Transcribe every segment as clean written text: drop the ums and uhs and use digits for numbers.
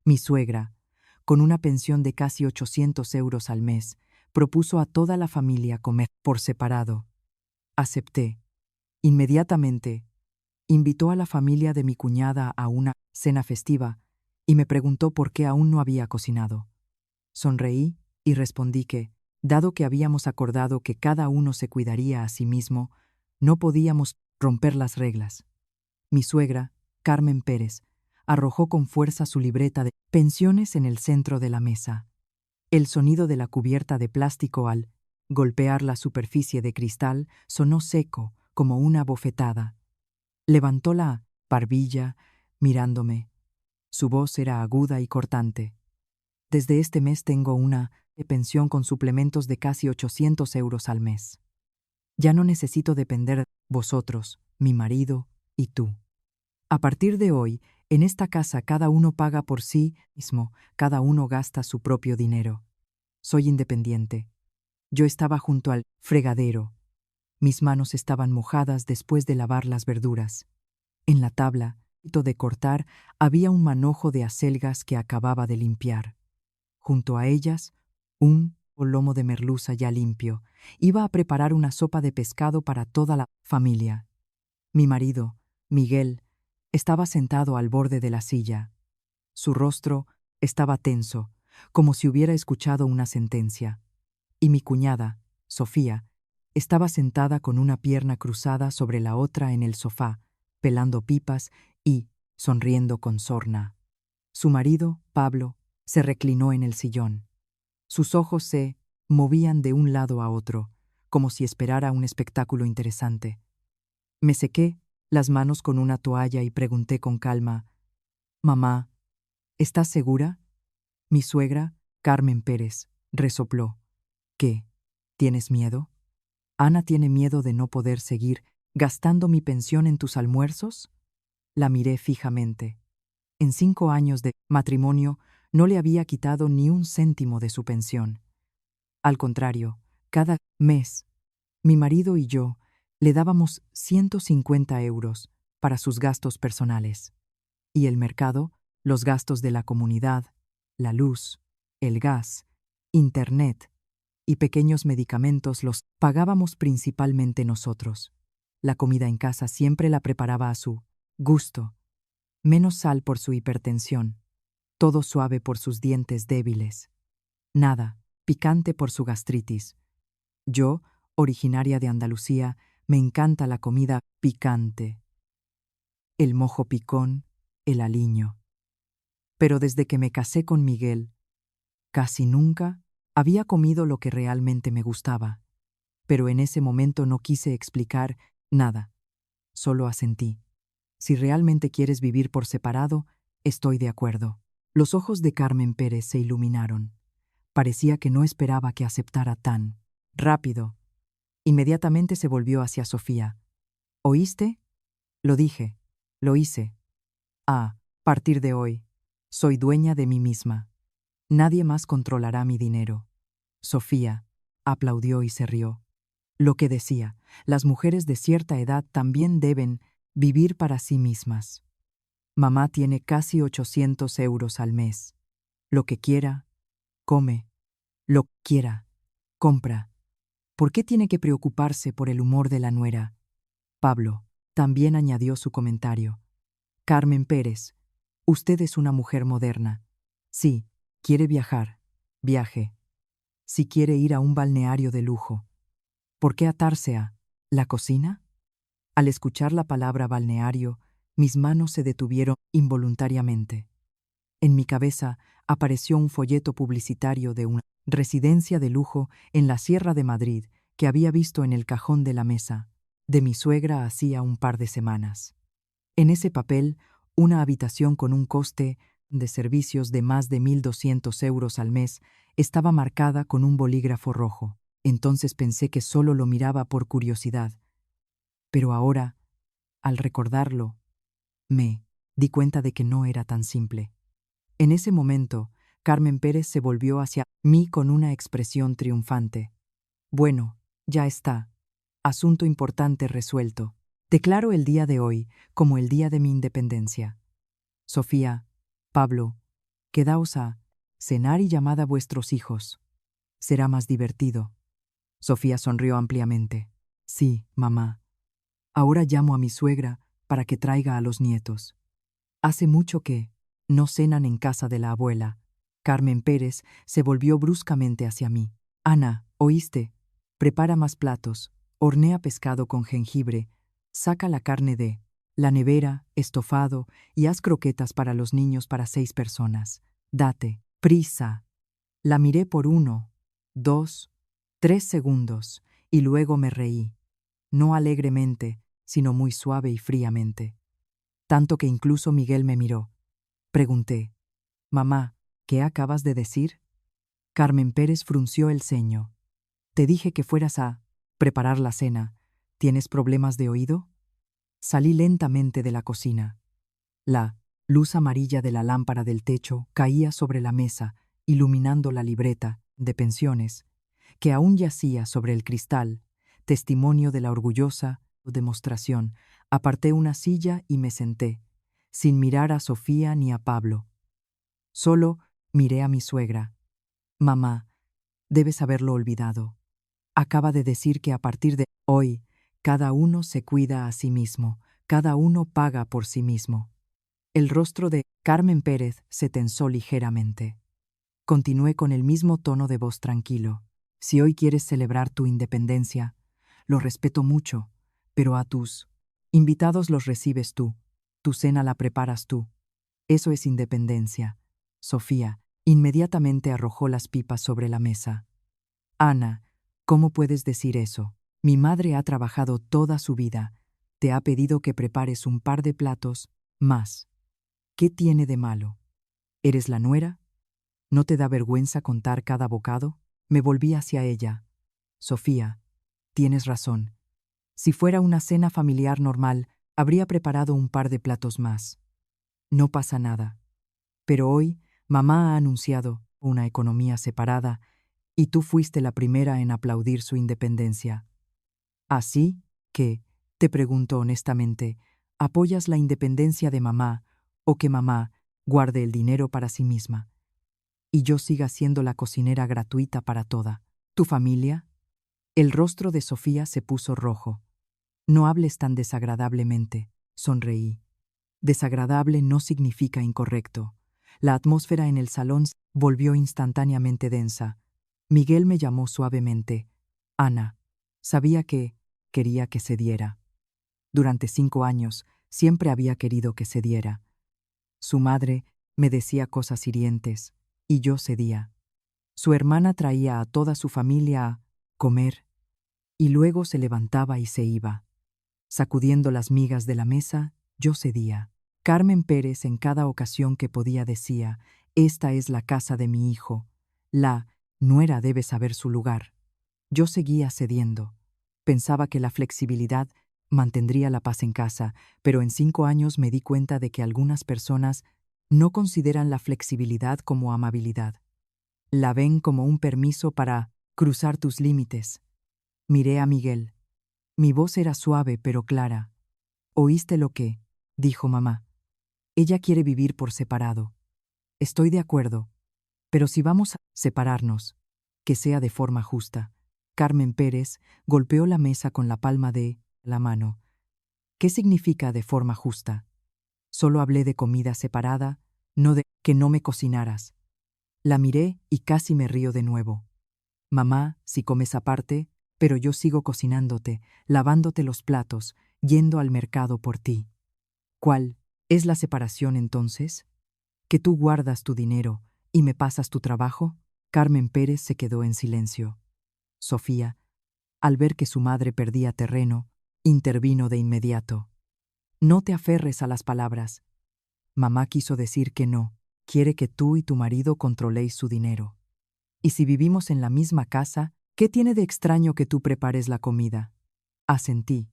Mi suegra, con una pensión de casi 800 euros al mes, propuso a toda la familia comer por separado. Acepté. Inmediatamente, invitó a la familia de mi cuñada a una cena festiva y me preguntó por qué aún no había cocinado. Sonreí y respondí que, dado que habíamos acordado que cada uno se cuidaría a sí mismo, no podíamos romper las reglas. Mi suegra, Carmen Pérez, arrojó con fuerza su libreta de pensiones en el centro de la mesa. El sonido de la cubierta de plástico al golpear la superficie de cristal sonó seco, como una bofetada. Levantó la barbilla, mirándome. Su voz era aguda y cortante. Desde este mes tengo una pensión con suplementos de casi 800 euros al mes. Ya no necesito depender de vosotros, mi marido y tú. A partir de hoy, en esta casa cada uno paga por sí mismo, cada uno gasta su propio dinero. Soy independiente. Yo estaba junto al fregadero. Mis manos estaban mojadas después de lavar las verduras. En la tabla de cortar había un manojo de acelgas que acababa de limpiar. Junto a ellas, un lomo de merluza ya limpio. Iba a preparar una sopa de pescado para toda la familia. Mi marido, Miguel, estaba sentado al borde de la silla. Su rostro estaba tenso, como si hubiera escuchado una sentencia. Y mi cuñada, Sofía, estaba sentada con una pierna cruzada sobre la otra en el sofá, pelando pipas y sonriendo con sorna. Su marido, Pablo, se reclinó en el sillón. Sus ojos se movían de un lado a otro, como si esperara un espectáculo interesante. Me sequé las manos con una toalla y pregunté con calma: «Mamá, ¿estás segura?» Mi suegra, Carmen Pérez, resopló: «¿Qué? ¿Tienes miedo? ¿Ana tiene miedo de no poder seguir gastando mi pensión en tus almuerzos?» La miré fijamente. En 5 años de matrimonio no le había quitado ni un céntimo de su pensión. Al contrario, cada mes, mi marido y yo le dábamos 150 euros para sus gastos personales. Y el mercado, los gastos de la comunidad, la luz, el gas, internet y pequeños medicamentos los pagábamos principalmente nosotros. La comida en casa siempre la preparaba a su gusto. Menos sal por su hipertensión, todo suave por sus dientes débiles, nada picante por su gastritis. Yo, originaria de Andalucía, me encanta la comida picante, el mojo picón, el aliño. Pero desde que me casé con Miguel, casi nunca había comido lo que realmente me gustaba. Pero en ese momento no quise explicar nada, solo asentí. Si realmente quieres vivir por separado, estoy de acuerdo. Los ojos de Carmen Pérez se iluminaron. Parecía que no esperaba que aceptara tan rápido. Inmediatamente se volvió hacia Sofía. ¿Oíste? Lo dije. Lo hice. A partir de hoy, soy dueña de mí misma. Nadie más controlará mi dinero. Sofía aplaudió y se rió. Lo que decía, las mujeres de cierta edad también deben vivir para sí mismas. Mamá tiene casi 800 euros al mes. Lo que quiera, come. Lo que quiera, compra. ¿Por qué tiene que preocuparse por el humor de la nuera? Pablo también añadió su comentario. Carmen Pérez, usted es una mujer moderna. Sí, quiere viajar, viaje. Si quiere ir a un balneario de lujo, ¿por qué atarse a la cocina? Al escuchar la palabra balneario, mis manos se detuvieron involuntariamente. En mi cabeza apareció un folleto publicitario de una residencia de lujo en la Sierra de Madrid que había visto en el cajón de la mesa de mi suegra hacía un par de semanas. En ese papel, una habitación con un coste de servicios de más de 1.200 euros al mes estaba marcada con un bolígrafo rojo. Entonces pensé que solo lo miraba por curiosidad. Pero ahora, al recordarlo, me di cuenta de que no era tan simple. En ese momento, Carmen Pérez se volvió hacia mí con una expresión triunfante. Bueno, ya está. Asunto importante resuelto. Declaro el día de hoy como el día de mi independencia. Sofía, Pablo, Quedaos a cenar y llamad a vuestros hijos. Será más divertido. Sofía sonrió ampliamente. Sí, mamá. Ahora llamo a mi suegra para que traiga a los nietos. Hace mucho que no cenan en casa de la abuela. Carmen Pérez se volvió bruscamente hacia mí. Ana, ¿oíste? Prepara más platos, hornea pescado con jengibre, saca la carne de la nevera, estofado, y haz croquetas para los niños para 6 personas. Date, prisa. La miré por 1, 2, 3 segundos, y luego me reí. No alegremente, sino muy suave y fríamente. Tanto que incluso Miguel me miró. Pregunté, mamá, ¿qué acabas de decir? Carmen Pérez frunció el ceño. Te dije que fueras a preparar la cena. ¿Tienes problemas de oído? Salí lentamente de la cocina. La luz amarilla de la lámpara del techo caía sobre la mesa, iluminando la libreta de pensiones, que aún yacía sobre el cristal, testimonio de la orgullosa demostración. Aparté una silla y me senté, sin mirar a Sofía ni a Pablo. Solo miré a mi suegra. Mamá, debes haberlo olvidado. Acaba de decir que a partir de hoy, cada uno se cuida a sí mismo, cada uno paga por sí mismo. El rostro de Carmen Pérez se tensó ligeramente. Continué con el mismo tono de voz tranquilo. Si hoy quieres celebrar tu independencia, lo respeto mucho, pero a tus invitados los recibes tú. Tu cena la preparas tú. Eso es independencia. Sofía inmediatamente arrojó las pipas sobre la mesa. Ana, ¿cómo puedes decir eso? Mi madre ha trabajado toda su vida. Te ha pedido que prepares un par de platos más. ¿Qué tiene de malo? ¿Eres la nuera? ¿No te da vergüenza contar cada bocado? Me volví hacia ella. Sofía, tienes razón. Si fuera una cena familiar normal, habría preparado un par de platos más. No pasa nada. Pero hoy, mamá ha anunciado una economía separada y tú fuiste la primera en aplaudir su independencia. Así que, te pregunto honestamente, ¿apoyas la independencia de mamá o que mamá guarde el dinero para sí misma y yo siga siendo la cocinera gratuita para toda tu familia? El rostro de Sofía se puso rojo. No hables tan desagradablemente, sonreí. Desagradable no significa incorrecto. La atmósfera en el salón volvió instantáneamente densa. Miguel me llamó suavemente. Ana. Sabía que quería que cediera. Durante 5 años siempre había querido que cediera. Su madre me decía cosas hirientes, y yo cedía. Su hermana traía a toda su familia a comer, y luego se levantaba y se iba. Sacudiendo las migas de la mesa, yo cedía. Carmen Pérez en cada ocasión que podía decía, esta es la casa de mi hijo. La nuera debe saber su lugar. Yo seguía cediendo. Pensaba que la flexibilidad mantendría la paz en casa, pero en 5 años me di cuenta de que algunas personas no consideran la flexibilidad como amabilidad. La ven como un permiso para cruzar tus límites. Miré a Miguel. Mi voz era suave pero clara. ¿Oíste lo que dijo mamá? Ella quiere vivir por separado. Estoy de acuerdo, pero si vamos a separarnos, que sea de forma justa. Carmen Pérez golpeó la mesa con la palma de la mano. ¿Qué significa de forma justa? Solo hablé de comida separada, no de que no me cocinaras. La miré y casi me río de nuevo. Mamá, si comes aparte, pero yo sigo cocinándote, lavándote los platos, yendo al mercado por ti. ¿Cuál es la separación entonces? ¿Que tú guardas tu dinero y me pasas tu trabajo? Carmen Pérez se quedó en silencio. Sofía, al ver que su madre perdía terreno, intervino de inmediato. No te aferres a las palabras. Mamá quiso decir que no, quiere que tú y tu marido controléis su dinero. Y si vivimos en la misma casa, ¿qué tiene de extraño que tú prepares la comida? Asentí.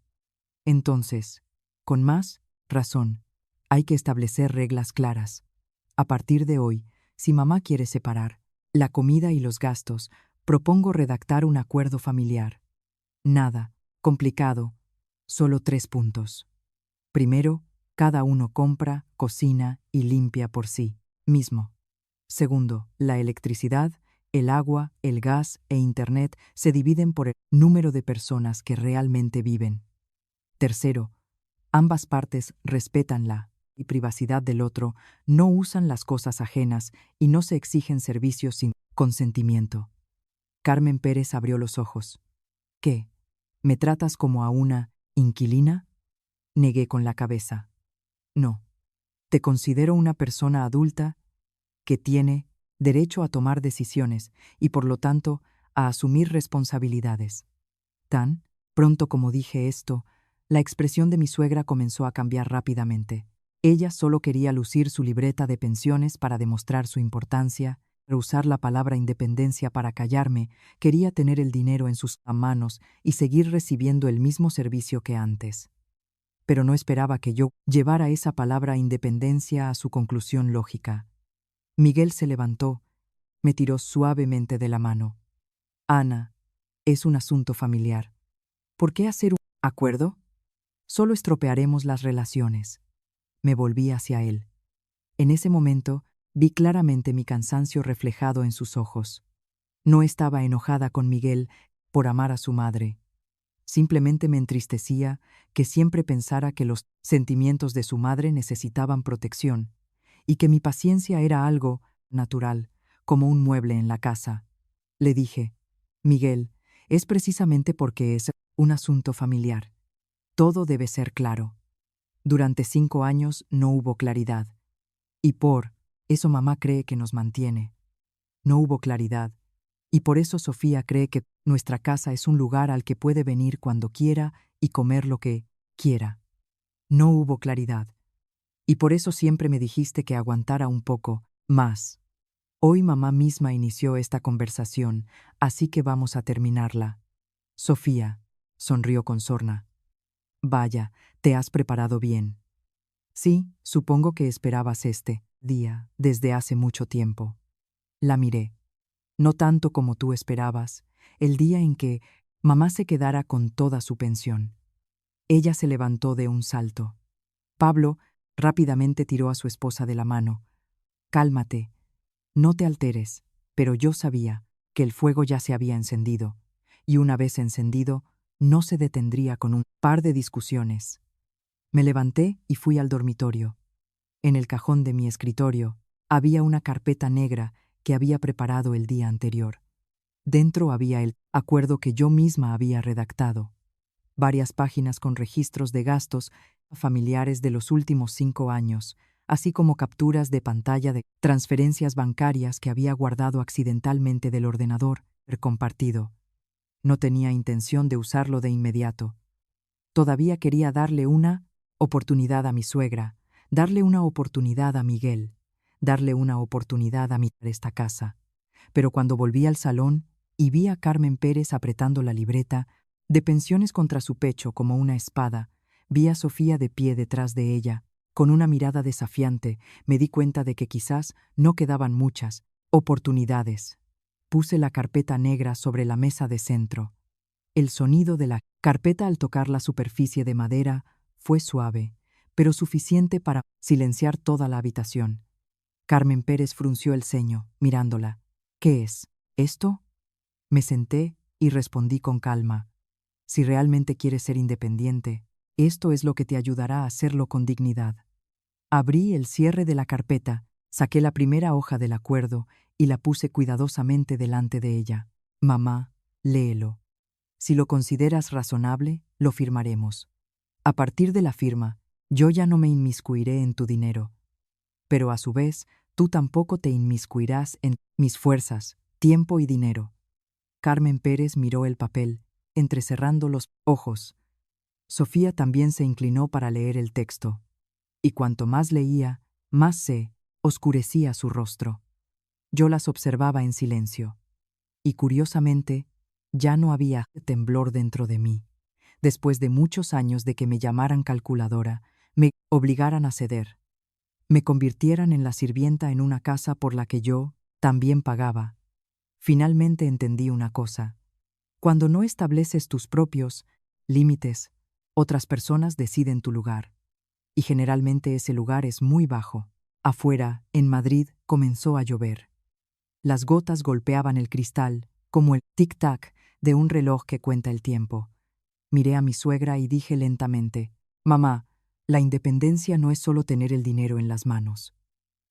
Entonces, con más razón, hay que establecer reglas claras. A partir de hoy, si mamá quiere separar la comida y los gastos, propongo redactar un acuerdo familiar. Nada complicado, solo 3 puntos. Primero, cada uno compra, cocina y limpia por sí mismo. Segundo, la electricidad, el agua, el gas e Internet se dividen por el número de personas que realmente viven. Tercero, ambas partes respetan la privacidad del otro, no usan las cosas ajenas y no se exigen servicios sin consentimiento. Carmen Pérez abrió los ojos. ¿Qué? ¿Me tratas como a una inquilina? Negué con la cabeza. No. Te considero una persona adulta que tiene derecho a tomar decisiones y, por lo tanto, a asumir responsabilidades. Tan pronto como dije esto, la expresión de mi suegra comenzó a cambiar rápidamente. Ella solo quería lucir su libreta de pensiones para demostrar su importancia, usar la palabra independencia para callarme, quería tener el dinero en sus manos y seguir recibiendo el mismo servicio que antes. Pero no esperaba que yo llevara esa palabra independencia a su conclusión lógica. Miguel se levantó, me tiró suavemente de la mano. Ana, es un asunto familiar. ¿Por qué hacer un acuerdo? Solo estropearemos las relaciones. Me volví hacia él. En ese momento, vi claramente mi cansancio reflejado en sus ojos. No estaba enojada con Miguel por amar a su madre. Simplemente me entristecía que siempre pensara que los sentimientos de su madre necesitaban protección y que mi paciencia era algo natural, como un mueble en la casa. Le dije, Miguel, es precisamente porque es un asunto familiar. Todo debe ser claro. Durante 5 años no hubo claridad. Y por eso mamá cree que nos mantiene. No hubo claridad. Y por eso Sofía cree que nuestra casa es un lugar al que puede venir cuando quiera y comer lo que quiera. No hubo claridad. Y por eso siempre me dijiste que aguantara un poco más. Hoy mamá misma inició esta conversación, así que vamos a terminarla. Sofía, sonrió con sorna. Vaya, te has preparado bien. Sí, supongo que esperabas este día desde hace mucho tiempo. La miré. No tanto como tú esperabas, el día en que mamá se quedara con toda su pensión. Ella se levantó de un salto. Pablo rápidamente tiró a su esposa de la mano. Cálmate, no te alteres, pero yo sabía que el fuego ya se había encendido, y una vez encendido, no se detendría con un par de discusiones. Me levanté y fui al dormitorio. En el cajón de mi escritorio había una carpeta negra que había preparado el día anterior. Dentro había el acuerdo que yo misma había redactado. Varias páginas con registros de gastos familiares de los últimos 5 años, así como capturas de pantalla de transferencias bancarias que había guardado accidentalmente del ordenador compartido. No tenía intención de usarlo de inmediato. Todavía quería darle una oportunidad a mi suegra, darle una oportunidad a Miguel, darle una oportunidad a esta casa. Pero cuando volví al salón y vi a Carmen Pérez apretando la libreta de pensiones contra su pecho como una espada, vi a Sofía de pie detrás de ella, con una mirada desafiante, me di cuenta de que quizás no quedaban muchas oportunidades. Puse la carpeta negra sobre la mesa de centro. El sonido de la carpeta al tocar la superficie de madera fue suave, pero suficiente para silenciar toda la habitación. Carmen Pérez frunció el ceño, mirándola. ¿Qué es esto? Me senté y respondí con calma. Si realmente quieres ser independiente, esto es lo que te ayudará a hacerlo con dignidad. Abrí el cierre de la carpeta, saqué la primera hoja del acuerdo y la puse cuidadosamente delante de ella. Mamá, léelo. Si lo consideras razonable, lo firmaremos. A partir de la firma, yo ya no me inmiscuiré en tu dinero. Pero a su vez, tú tampoco te inmiscuirás en mis fuerzas, tiempo y dinero. Carmen Pérez miró el papel, entrecerrando los ojos. Sofía también se inclinó para leer el texto. Y cuanto más leía, más se oscurecía su rostro. Yo las observaba en silencio. Y curiosamente, ya no había temblor dentro de mí. Después de muchos años de que me llamaran calculadora, me obligaran a ceder, me convirtieran en la sirvienta en una casa por la que yo también pagaba. Finalmente entendí una cosa. Cuando no estableces tus propios límites, otras personas deciden tu lugar. Y generalmente ese lugar es muy bajo. Afuera, en Madrid, comenzó a llover. Las gotas golpeaban el cristal, como el tic-tac de un reloj que cuenta el tiempo. Miré a mi suegra y dije lentamente: «Mamá, la independencia no es solo tener el dinero en las manos.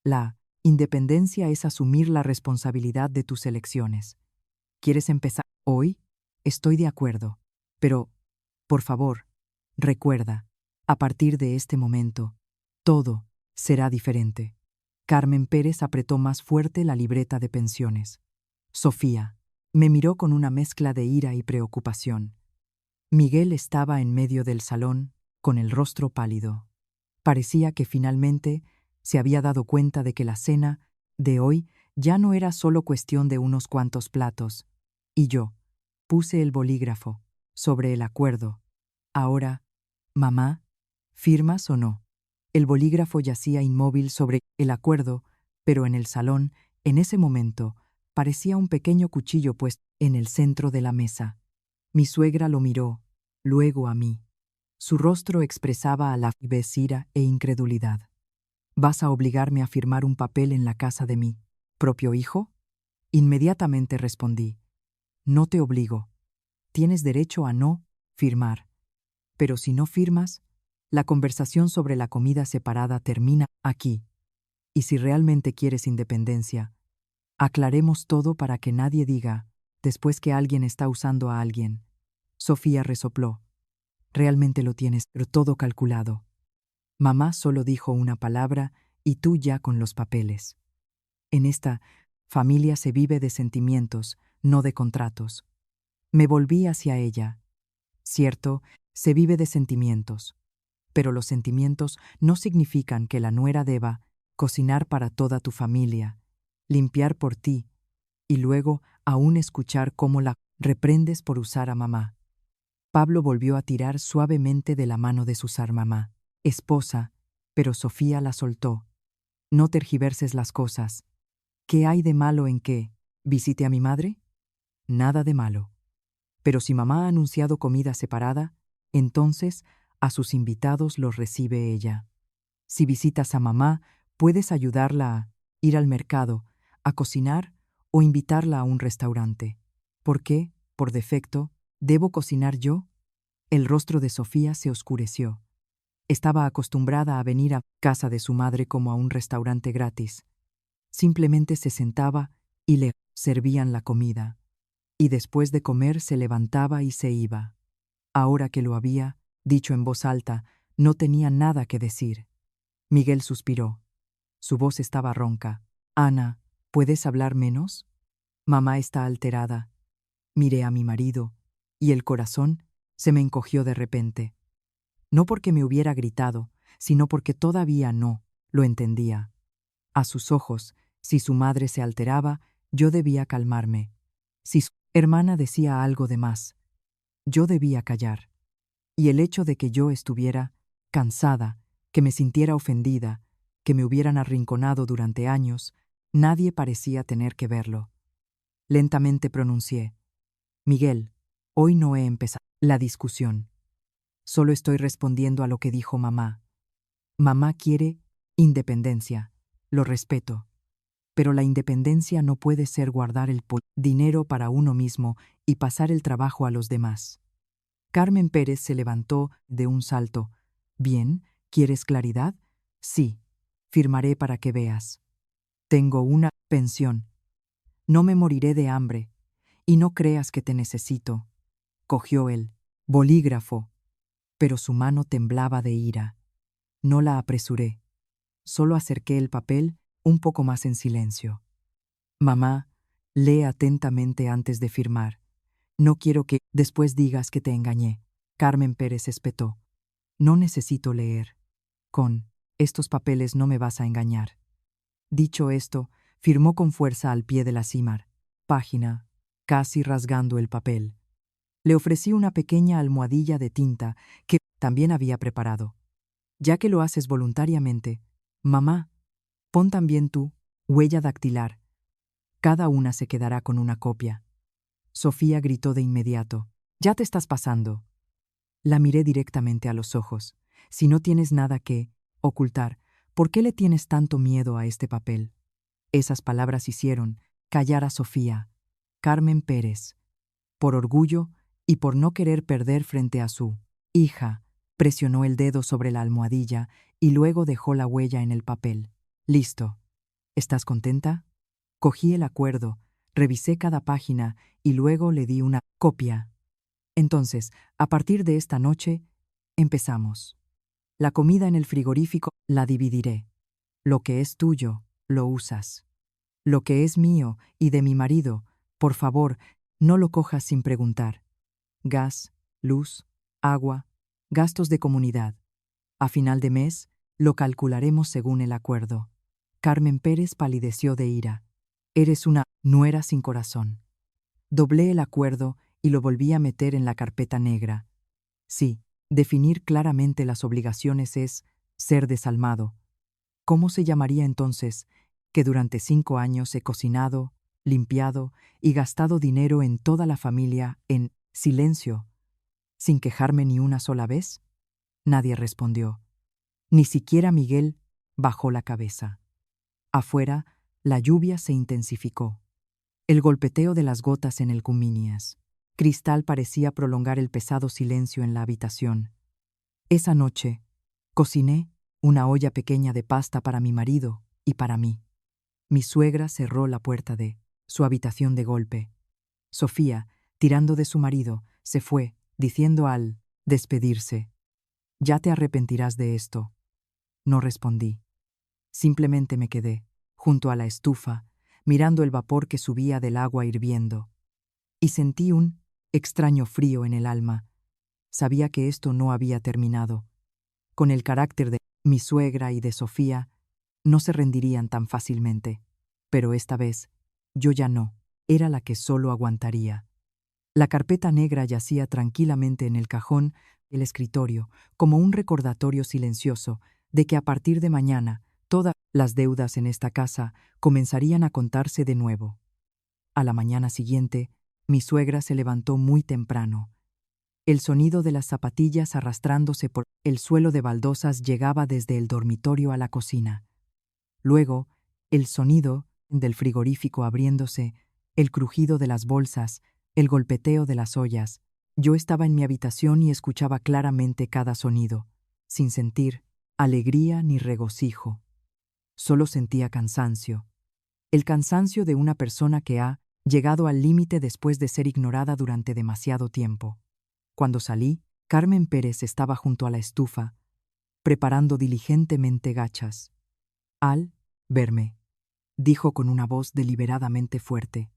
La independencia es asumir la responsabilidad de tus elecciones. ¿Quieres empezar hoy? Estoy de acuerdo. Pero, por favor, recuerda, a partir de este momento, todo será diferente». Carmen Pérez apretó más fuerte la libreta de pensiones. Sofía me miró con una mezcla de ira y preocupación. Miguel estaba en medio del salón, con el rostro pálido. Parecía que finalmente se había dado cuenta de que la cena de hoy ya no era solo cuestión de unos cuantos platos. Y yo puse el bolígrafo sobre el acuerdo. Ahora, mamá, ¿firmas o no? El bolígrafo yacía inmóvil sobre el acuerdo, pero en el salón, en ese momento, parecía un pequeño cuchillo puesto en el centro de la mesa. Mi suegra lo miró, luego a mí. Su rostro expresaba a la vez ira e incredulidad. ¿Vas a obligarme a firmar un papel en la casa de mi propio hijo? Inmediatamente respondí: no te obligo. Tienes derecho a no firmar. Pero si no firmas, la conversación sobre la comida separada termina aquí. Y si realmente quieres independencia, aclaremos todo para que nadie diga, después, que alguien está usando a alguien. Sofía resopló. Realmente lo tienes todo calculado. Mamá solo dijo una palabra y tú ya con los papeles. En esta familia se vive de sentimientos, no de contratos. Me volví hacia ella. Cierto, se vive de sentimientos. Pero los sentimientos no significan que la nuera deba cocinar para toda tu familia, limpiar por ti, y luego aún escuchar cómo la reprendes por usar a mamá. Pablo volvió a tirar suavemente de la mano de su mamá, esposa, pero Sofía la soltó. No tergiverses las cosas. ¿Qué hay de malo en que visite a mi madre? Nada de malo. Pero si mamá ha anunciado comida separada, entonces a sus invitados los recibe ella. Si visitas a mamá, puedes ayudarla a ir al mercado, a cocinar o invitarla a un restaurante. ¿Por qué, por defecto, debo cocinar yo? El rostro de Sofía se oscureció. Estaba acostumbrada a venir a casa de su madre como a un restaurante gratis. Simplemente se sentaba y le servían la comida. Y después de comer se levantaba y se iba. Ahora que lo había dicho en voz alta, no tenía nada que decir. Miguel suspiró. Su voz estaba ronca. «Ana, ¿puedes hablar menos? Mamá está alterada». Miré a mi marido, y el corazón se me encogió de repente. No porque me hubiera gritado, sino porque todavía no lo entendía. A sus ojos, si su madre se alteraba, yo debía calmarme. Si su hermana decía algo de más, yo debía callar. Y el hecho de que yo estuviera cansada, que me sintiera ofendida, que me hubieran arrinconado durante años, nadie parecía tener que verlo. Lentamente pronuncié: «Miguel, hoy no he empezado la discusión. Solo estoy respondiendo a lo que dijo mamá. Mamá quiere independencia. Lo respeto. Pero la independencia no puede ser guardar el dinero para uno mismo y pasar el trabajo a los demás». Carmen Pérez se levantó de un salto. «Bien, ¿quieres claridad? Sí, firmaré para que veas. Tengo una pensión. No me moriré de hambre. Y no creas que te necesito». Cogió el bolígrafo, pero su mano temblaba de ira. No la apresuré. Solo acerqué el papel un poco más en silencio. «Mamá, lee atentamente antes de firmar. No quiero que después digas que te engañé». Carmen Pérez espetó. «No necesito leer. Con estos papeles no me vas a engañar». Dicho esto, firmó con fuerza al pie de la cimar, página, casi rasgando el papel. Le ofrecí una pequeña almohadilla de tinta que también había preparado. «Ya que lo haces voluntariamente, mamá, pon también tu huella dactilar. Cada una se quedará con una copia». Sofía gritó de inmediato: «Ya te estás pasando». La miré directamente a los ojos. «Si no tienes nada que ocultar, ¿por qué le tienes tanto miedo a este papel? Esas palabras hicieron callar a Sofía, Carmen Pérez. Por orgullo y por no querer perder frente a su hija, presionó el dedo sobre la almohadilla y luego dejó la huella en el papel. Listo. ¿Estás contenta? Cogí el acuerdo, revisé cada página y luego le di una copia. Entonces, a partir de esta noche, empezamos. La comida en el frigorífico la dividiré. Lo que es tuyo, lo usas. Lo que es mío y de mi marido, por favor, no lo cojas sin preguntar. Gas, luz, agua, gastos de comunidad. A final de mes, lo calcularemos según el acuerdo. Carmen Pérez palideció de ira. Eres una nuera sin corazón. Doblé el acuerdo y lo volví a meter en la carpeta negra. Sí, definir claramente las obligaciones es ser desalmado. ¿Cómo se llamaría entonces que durante 5 años he cocinado, limpiado y gastado dinero en toda la familia en silencio, sin quejarme ni una sola vez? Nadie respondió. Ni siquiera Miguel bajó la cabeza. Afuera, la lluvia se intensificó. El golpeteo de las gotas en el cuminias. Cristal parecía prolongar el pesado silencio en la habitación. Esa noche, cociné una olla pequeña de pasta para mi marido y para mí. Mi suegra cerró la puerta de su habitación de golpe. Sofía, tirando de su marido, se fue, diciendo al despedirse: «Ya te arrepentirás de esto». No respondí. Simplemente me quedé, junto a la estufa, mirando el vapor que subía del agua hirviendo. Y sentí un extraño frío en el alma. Sabía que esto no había terminado. Con el carácter de mi suegra y de Sofía, no se rendirían tan fácilmente. Pero esta vez, yo ya no, era la que solo aguantaría. La carpeta negra yacía tranquilamente en el cajón del escritorio, como un recordatorio silencioso de que a partir de mañana todas las deudas en esta casa comenzarían a contarse de nuevo. A la mañana siguiente, mi suegra se levantó muy temprano. El sonido de las zapatillas arrastrándose por el suelo de baldosas llegaba desde el dormitorio a la cocina. Luego, el sonido del frigorífico abriéndose, el crujido de las bolsas, el golpeteo de las ollas. Yo estaba en mi habitación y escuchaba claramente cada sonido, sin sentir alegría ni regocijo. Solo sentía cansancio. El cansancio de una persona que ha llegado al límite después de ser ignorada durante demasiado tiempo. Cuando salí, Carmen Pérez estaba junto a la estufa, preparando diligentemente gachas. Al verme, dijo con una voz deliberadamente fuerte: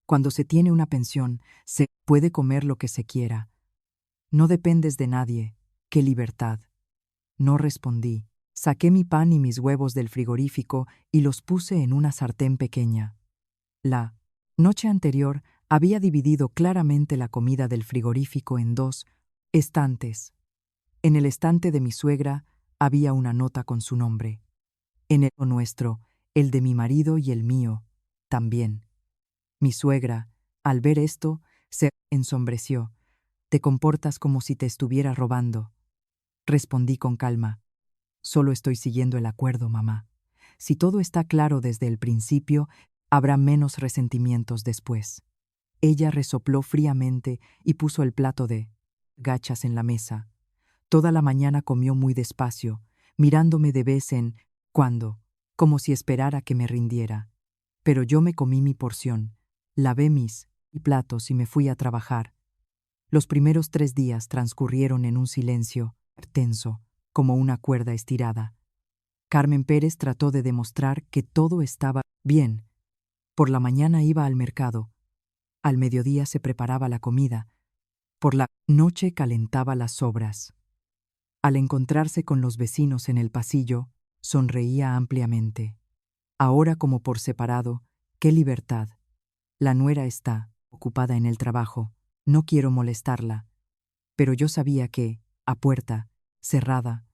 «Cuando se tiene una pensión, se puede comer lo que se quiera. No dependes de nadie. ¡Qué libertad!». No respondí. Saqué mi pan y mis huevos del frigorífico y los puse en una sartén pequeña. La noche anterior había dividido claramente la comida del frigorífico en 2 estantes. En el estante de mi suegra había una nota con su nombre. En el nuestro, el de mi marido y el mío, también. Mi suegra, al ver esto, se ensombreció. «Te comportas como si te estuviera robando». Respondí con calma: «Solo estoy siguiendo el acuerdo, mamá. Si todo está claro desde el principio, habrá menos resentimientos después». Ella resopló fríamente y puso el plato de gachas en la mesa. Toda la mañana comió muy despacio, mirándome de vez en cuando, como si esperara que me rindiera. Pero yo me comí mi porción, lavé mis platos y me fui a trabajar. Los primeros 3 días transcurrieron en un silencio tenso, como una cuerda estirada. Carmen Pérez trató de demostrar que todo estaba bien. Por la mañana iba al mercado. Al mediodía se preparaba la comida. Por la noche calentaba las sobras. Al encontrarse con los vecinos en el pasillo, sonreía ampliamente. Ahora, como por separado, ¡qué libertad! La nuera está ocupada en el trabajo. No quiero molestarla. Pero yo sabía que, a puerta cerrada,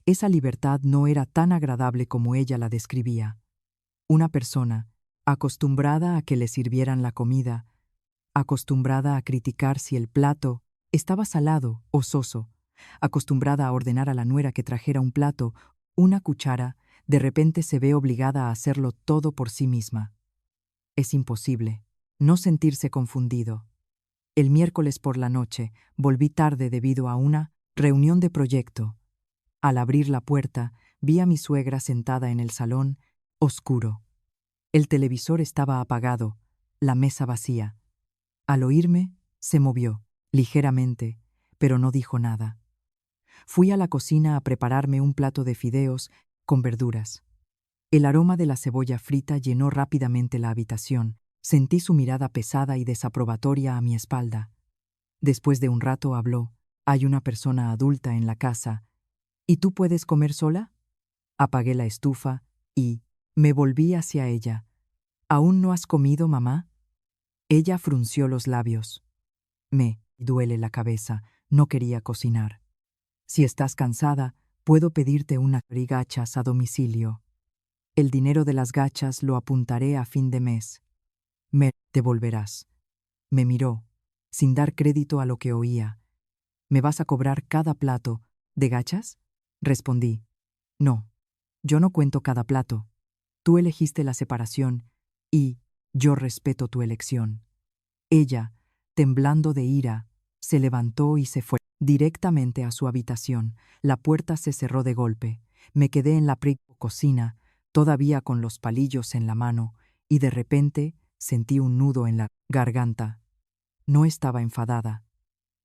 esa libertad no era tan agradable como ella la describía. Una persona, acostumbrada a que le sirvieran la comida, acostumbrada a criticar si el plato estaba salado o soso, acostumbrada a ordenar a la nuera que trajera un plato, una cuchara, De repente se ve obligada a hacerlo todo por sí misma. Es imposible no sentirse confundido. El miércoles por la noche volví tarde debido a una reunión de proyecto. Al abrir la puerta, vi a mi suegra sentada en el salón, oscuro. El televisor estaba apagado, la mesa vacía. Al oírme, se movió, ligeramente, pero no dijo nada. Fui a la cocina a prepararme un plato de fideos con verduras. El aroma de la cebolla frita llenó rápidamente la habitación. Sentí su mirada pesada y desaprobatoria a mi espalda. Después de un rato habló: «Hay una persona adulta en la casa. ¿Y tú puedes comer sola?». Apagué la estufa y me volví hacia ella. «¿Aún no has comido, mamá?». Ella frunció los labios. «Me duele la cabeza, no quería cocinar. Si estás cansada, puedo pedirte unas gachas a domicilio. El dinero de las gachas lo apuntaré a fin de mes. Me devolverás». Me miró, sin dar crédito a lo que oía. «¿Me vas a cobrar cada plato de gachas?». Respondí: «No, yo no cuento cada plato. Tú elegiste la separación y yo respeto tu elección». Ella, temblando de ira, se levantó y se fue directamente a su habitación. La puerta se cerró de golpe. Me quedé en la cocina, todavía con los palillos en la mano, y de repente sentí un nudo en la garganta. No estaba enfadada.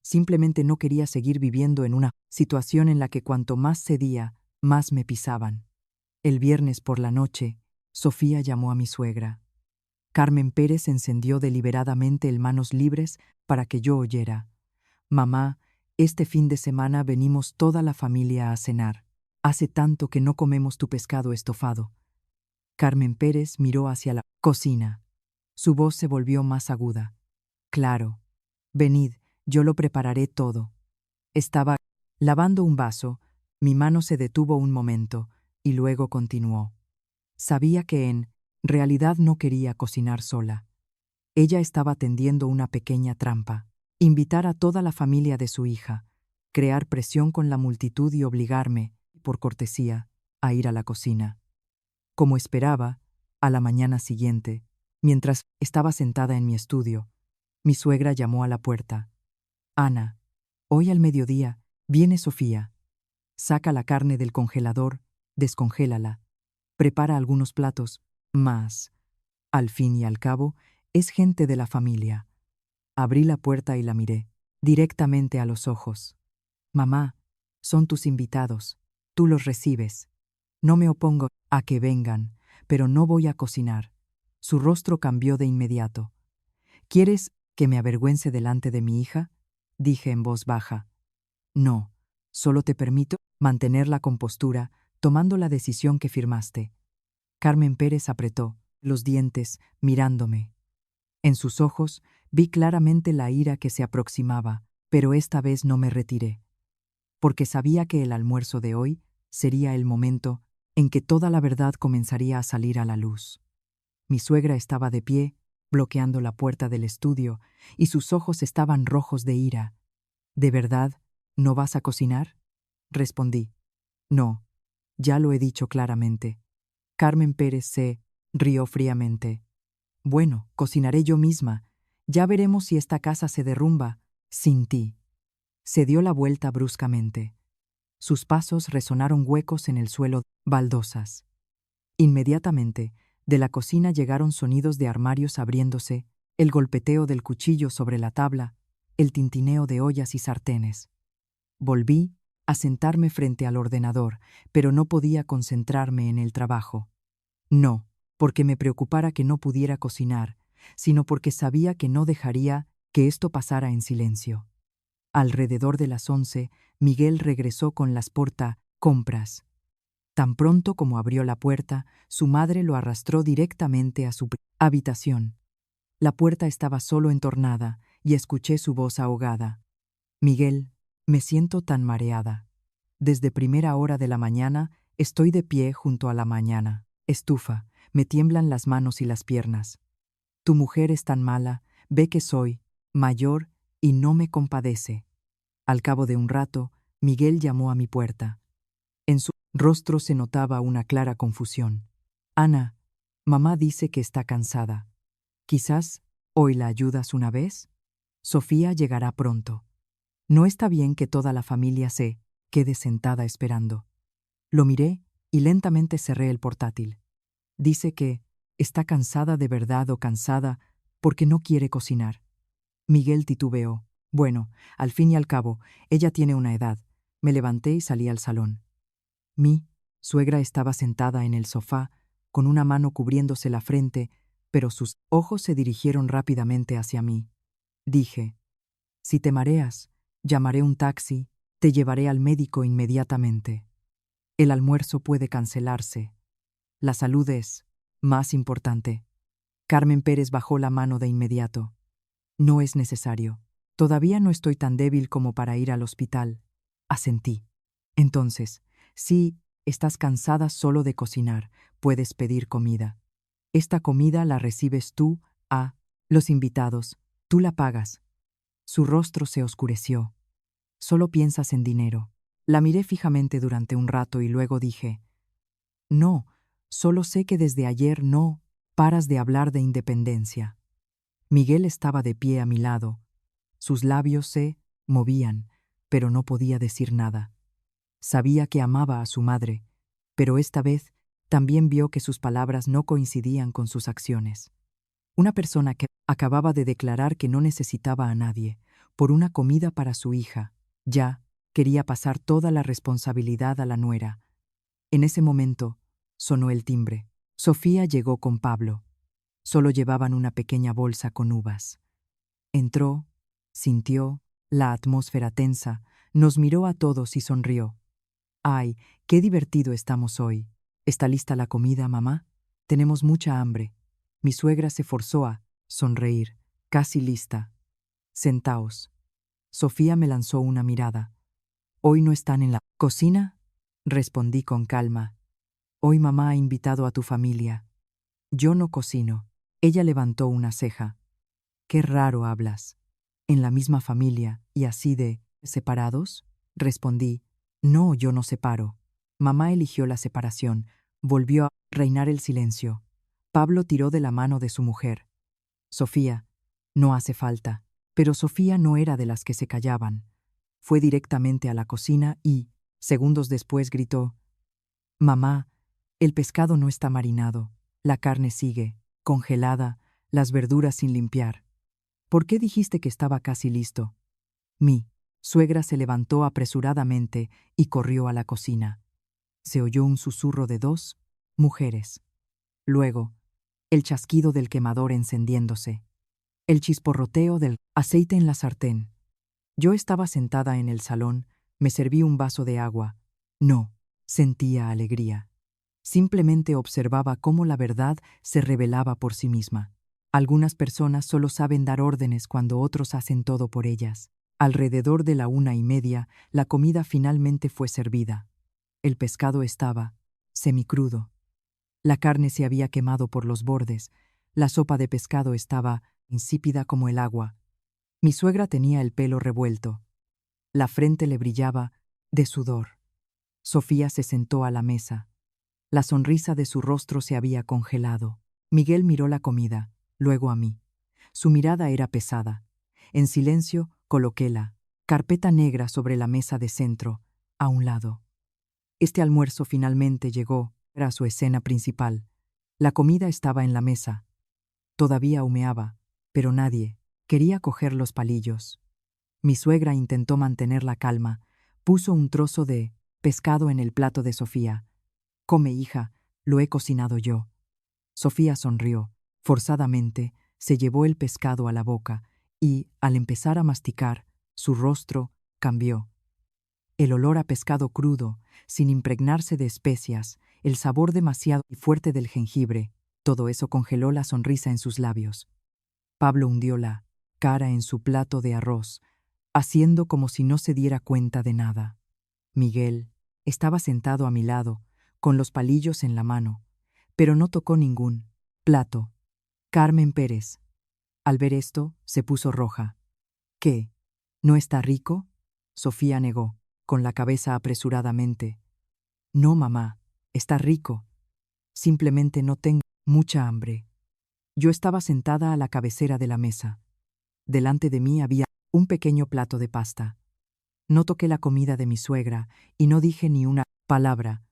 Simplemente no quería seguir viviendo en una situación en la que cuanto más cedía, más me pisaban. El viernes por la noche, Sofía llamó a mi suegra. Carmen Pérez encendió deliberadamente el manos libres para que yo oyera. «Mamá, este fin de semana venimos toda la familia a cenar. Hace tanto que no comemos tu pescado estofado». Carmen Pérez miró hacia la cocina. Su voz se volvió más aguda. «Claro. Venid, yo lo prepararé todo». Estaba lavando un vaso, mi mano se detuvo un momento y luego continuó. Sabía que en realidad no quería cocinar sola. Ella estaba tendiendo una pequeña trampa: invitar a toda la familia de su hija, crear presión con la multitud y obligarme, por cortesía, a ir a la cocina. Como esperaba, a la mañana siguiente, mientras estaba sentada en mi estudio, mi suegra llamó a la puerta. «Ana, hoy al mediodía viene Sofía. Saca la carne del congelador, descongélala, prepara algunos platos, más. Al fin y al cabo, es gente de la familia». Abrí la puerta y la miré, directamente a los ojos. «Mamá, son tus invitados. Tú los recibes. No me opongo a que vengan, pero no voy a cocinar». Su rostro cambió de inmediato. «¿Quieres que me avergüence delante de mi hija?», dije en voz baja. «No, solo te permito mantener la compostura tomando la decisión que firmaste». Carmen Pérez apretó los dientes, mirándome. En sus ojos vi claramente la ira que se aproximaba, pero esta vez no me retiré, porque sabía que el almuerzo de hoy sería el momento en que toda la verdad comenzaría a salir a la luz. Mi suegra estaba de pie, bloqueando la puerta del estudio, y sus ojos estaban rojos de ira. «¿De verdad no vas a cocinar?», respondí. «No, ya lo he dicho claramente». Carmen Pérez se rió fríamente. «Bueno, cocinaré yo misma. Ya veremos si esta casa se derrumba sin ti». Se dio la vuelta bruscamente. Sus pasos resonaron huecos en el suelo, baldosas. Inmediatamente, de la cocina llegaron sonidos de armarios abriéndose, el golpeteo del cuchillo sobre la tabla, el tintineo de ollas y sartenes. Volví a sentarme frente al ordenador, pero no podía concentrarme en el trabajo. No, porque me preocupara que no pudiera cocinar, sino porque sabía que no dejaría que esto pasara en silencio. Alrededor de las 11, Miguel regresó con las compras. Tan pronto como abrió la puerta, su madre lo arrastró directamente a su habitación. La puerta estaba solo entornada y escuché su voz ahogada. «Miguel, me siento tan mareada. Desde primera hora de la mañana estoy de pie junto a la mañana estufa, me tiemblan las manos y las piernas. Tu mujer es tan mala, ve que soy mayor y no me compadece». Al cabo de un rato, Miguel llamó a mi puerta. En su rostro se notaba una clara confusión. Ana, mamá dice que está cansada. Quizás hoy la ayudas una vez. Sofía llegará pronto. No está bien que toda la familia se quede sentada esperando. Lo miré y lentamente cerré el portátil. Dice que está cansada de verdad o cansada porque no quiere cocinar. Miguel titubeó. Bueno, al fin y al cabo, ella tiene una edad. Me levanté y salí al salón. Mi suegra estaba sentada en el sofá, con una mano cubriéndose la frente, pero sus ojos se dirigieron rápidamente hacia mí. Dije, si te mareas, llamaré un taxi, te llevaré al médico inmediatamente. El almuerzo puede cancelarse. La salud es más importante. Carmen Pérez bajó la mano de inmediato. No es necesario. Todavía no estoy tan débil como para ir al hospital. Asentí. Entonces, si estás cansada solo de cocinar, puedes pedir comida. Esta comida la recibes tú, los invitados. Tú la pagas. Su rostro se oscureció. Solo piensas en dinero. La miré fijamente durante un rato y luego dije, no, solo sé que desde ayer no paras de hablar de independencia. Miguel estaba de pie a mi lado. Sus labios se movían, pero no podía decir nada. Sabía que amaba a su madre, pero esta vez también vio que sus palabras no coincidían con sus acciones. Una persona que acababa de declarar que no necesitaba a nadie, por una comida para su hija, ya quería pasar toda la responsabilidad a la nuera. En ese momento, sonó el timbre. Sofía llegó con Pablo. Solo llevaban una pequeña bolsa con uvas. Entró, sintió la atmósfera tensa, nos miró a todos y sonrió. ¡Ay, qué divertido estamos hoy! ¿Está lista la comida, mamá? Tenemos mucha hambre. Mi suegra se forzó a sonreír. Casi lista. Sentaos. Sofía me lanzó una mirada. ¿Hoy no están en la cocina? Respondí con calma. Hoy mamá ha invitado a tu familia. Yo no cocino. Ella levantó una ceja. Qué raro hablas. ¿En la misma familia y así de separados? Respondí. No, yo no separo. Mamá eligió la separación. Volvió a reinar el silencio. Pablo tiró de la mano de su mujer. Sofía, no hace falta. Pero Sofía no era de las que se callaban. Fue directamente a la cocina y, segundos después, gritó, Mamá, el pescado no está marinado, la carne sigue, congelada, las verduras sin limpiar. ¿Por qué dijiste que estaba casi listo? Mi suegra se levantó apresuradamente y corrió a la cocina. Se oyó un susurro de dos mujeres. Luego, el chasquido del quemador encendiéndose. El chisporroteo del aceite en la sartén. Yo estaba sentada en el salón, me serví un vaso de agua. No sentía alegría. Simplemente observaba cómo la verdad se revelaba por sí misma. Algunas personas solo saben dar órdenes cuando otros hacen todo por ellas. Alrededor de la 1:30, la comida finalmente fue servida. El pescado estaba semicrudo. La carne se había quemado por los bordes. La sopa de pescado estaba insípida como el agua. Mi suegra tenía el pelo revuelto. La frente le brillaba de sudor. Sofía se sentó a la mesa. La sonrisa de su rostro se había congelado. Miguel miró la comida, luego a mí. Su mirada era pesada. En silencio, coloqué la carpeta negra sobre la mesa de centro, a un lado. Este almuerzo finalmente llegó a su escena principal. La comida estaba en la mesa. Todavía humeaba, pero nadie quería coger los palillos. Mi suegra intentó mantener la calma. Puso un trozo de pescado en el plato de Sofía. Come, hija, lo he cocinado yo. Sofía sonrió. Forzadamente, se llevó el pescado a la boca y, al empezar a masticar, su rostro cambió. El olor a pescado crudo, sin impregnarse de especias, el sabor demasiado fuerte del jengibre, todo eso congeló la sonrisa en sus labios. Pablo hundió la cara en su plato de arroz, haciendo como si no se diera cuenta de nada. Miguel estaba sentado a mi lado, con los palillos en la mano, pero no tocó ningún plato. Carmen Pérez, al ver esto, se puso roja. ¿Qué? ¿No está rico? Sofía negó, con la cabeza apresuradamente. No, mamá, está rico. Simplemente no tengo mucha hambre. Yo estaba sentada a la cabecera de la mesa. Delante de mí había un pequeño plato de pasta. No toqué la comida de mi suegra y no dije ni una palabra.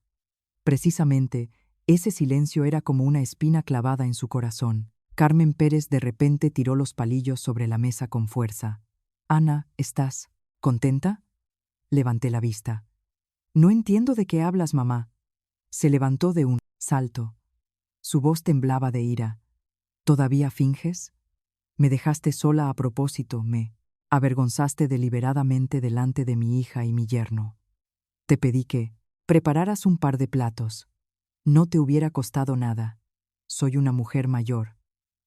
Precisamente, ese silencio era como una espina clavada en su corazón. Carmen Pérez de repente tiró los palillos sobre la mesa con fuerza. Ana, ¿estás contenta? Levanté la vista. No entiendo de qué hablas, mamá. Se levantó de un salto. Su voz temblaba de ira. ¿Todavía finges? Me dejaste sola a propósito, me avergonzaste deliberadamente delante de mi hija y mi yerno. Te pedí que prepararas un par de platos. No te hubiera costado nada. Soy una mujer mayor.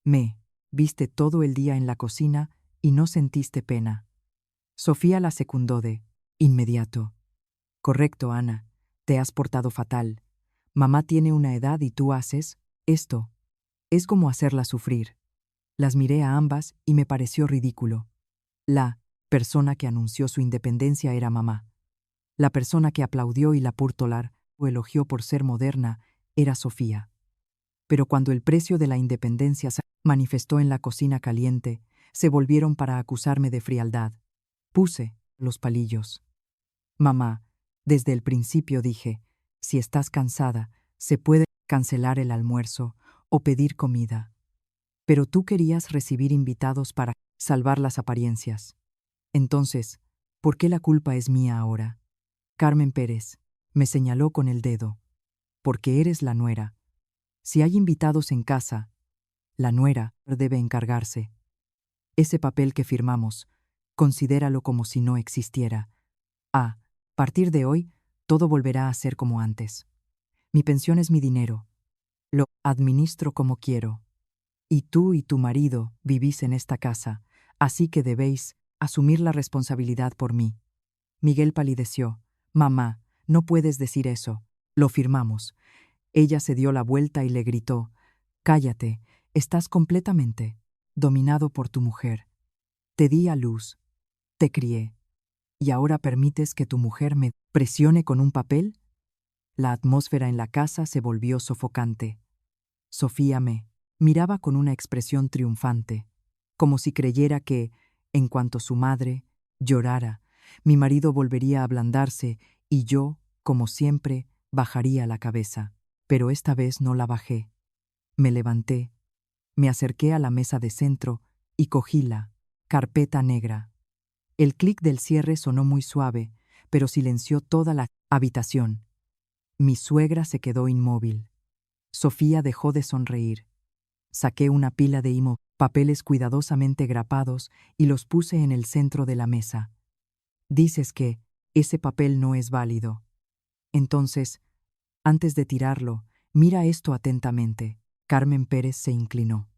Me viste todo el día en la cocina y no sentiste pena. Sofía la secundó de inmediato. Correcto, Ana. Te has portado fatal. Mamá tiene una edad y tú haces esto. Es como hacerla sufrir. Las miré a ambas y me pareció ridículo. La persona que anunció su independencia era mamá. La persona que aplaudió y la purtolar o elogió por ser moderna era Sofía. Pero cuando el precio de la independencia se manifestó en la cocina caliente, se volvieron para acusarme de frialdad. Puse los palillos. Mamá, desde el principio dije, si estás cansada, se puede cancelar el almuerzo o pedir comida. Pero tú querías recibir invitados para salvar las apariencias. Entonces, ¿por qué la culpa es mía ahora? Carmen Pérez me señaló con el dedo. Porque eres la nuera. Si hay invitados en casa, la nuera debe encargarse. Ese papel que firmamos, considéralo como si no existiera. A partir de hoy, todo volverá a ser como antes. Mi pensión es mi dinero. Lo administro como quiero. Y tú y tu marido vivís en esta casa, así que debéis asumir la responsabilidad por mí. Miguel palideció. Mamá, no puedes decir eso. Lo firmamos. Ella se dio la vuelta y le gritó, cállate, estás completamente dominado por tu mujer. Te di a luz, te crié, ¿y ahora permites que tu mujer me presione con un papel? La atmósfera en la casa se volvió sofocante. Sofía me miraba con una expresión triunfante, como si creyera que, en cuanto su madre llorara, mi marido volvería a ablandarse y yo, como siempre, bajaría la cabeza. Pero esta vez no la bajé. Me levanté, me acerqué a la mesa de centro y cogí la carpeta negra. El clic del cierre sonó muy suave, pero silenció toda la habitación. Mi suegra se quedó inmóvil. Sofía dejó de sonreír. Saqué una pila de papeles cuidadosamente grapados y los puse en el centro de la mesa. Dices que ese papel no es válido. Entonces, antes de tirarlo, mira esto atentamente. Carmen Pérez se inclinó.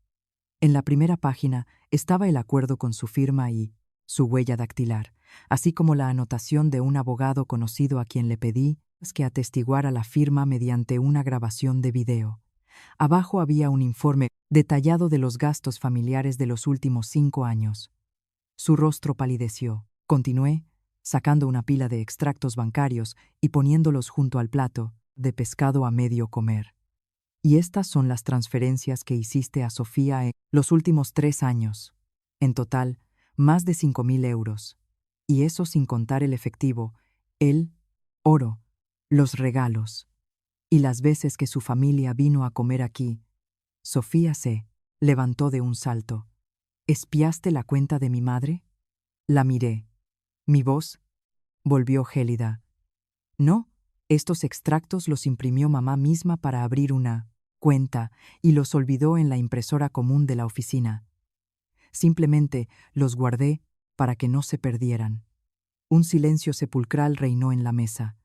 En la primera página estaba el acuerdo con su firma y su huella dactilar, así como la anotación de un abogado conocido a quien le pedí que atestiguara la firma mediante una grabación de video. Abajo había un informe detallado de los gastos familiares de los últimos 5 años. Su rostro palideció. Continué, sacando una pila de extractos bancarios y poniéndolos junto al plato de pescado a medio comer. Y estas son las transferencias que hiciste a Sofía en los últimos 3 años. En total, más de 5.000 euros. Y eso sin contar el efectivo, el oro, los regalos. Y las veces que su familia vino a comer aquí. Sofía se levantó de un salto. ¿Espiaste la cuenta de mi madre? La miré. Mi voz volvió gélida. No, estos extractos los imprimió mamá misma para abrir una cuenta y los olvidó en la impresora común de la oficina. Simplemente los guardé para que no se perdieran. Un silencio sepulcral reinó en la mesa.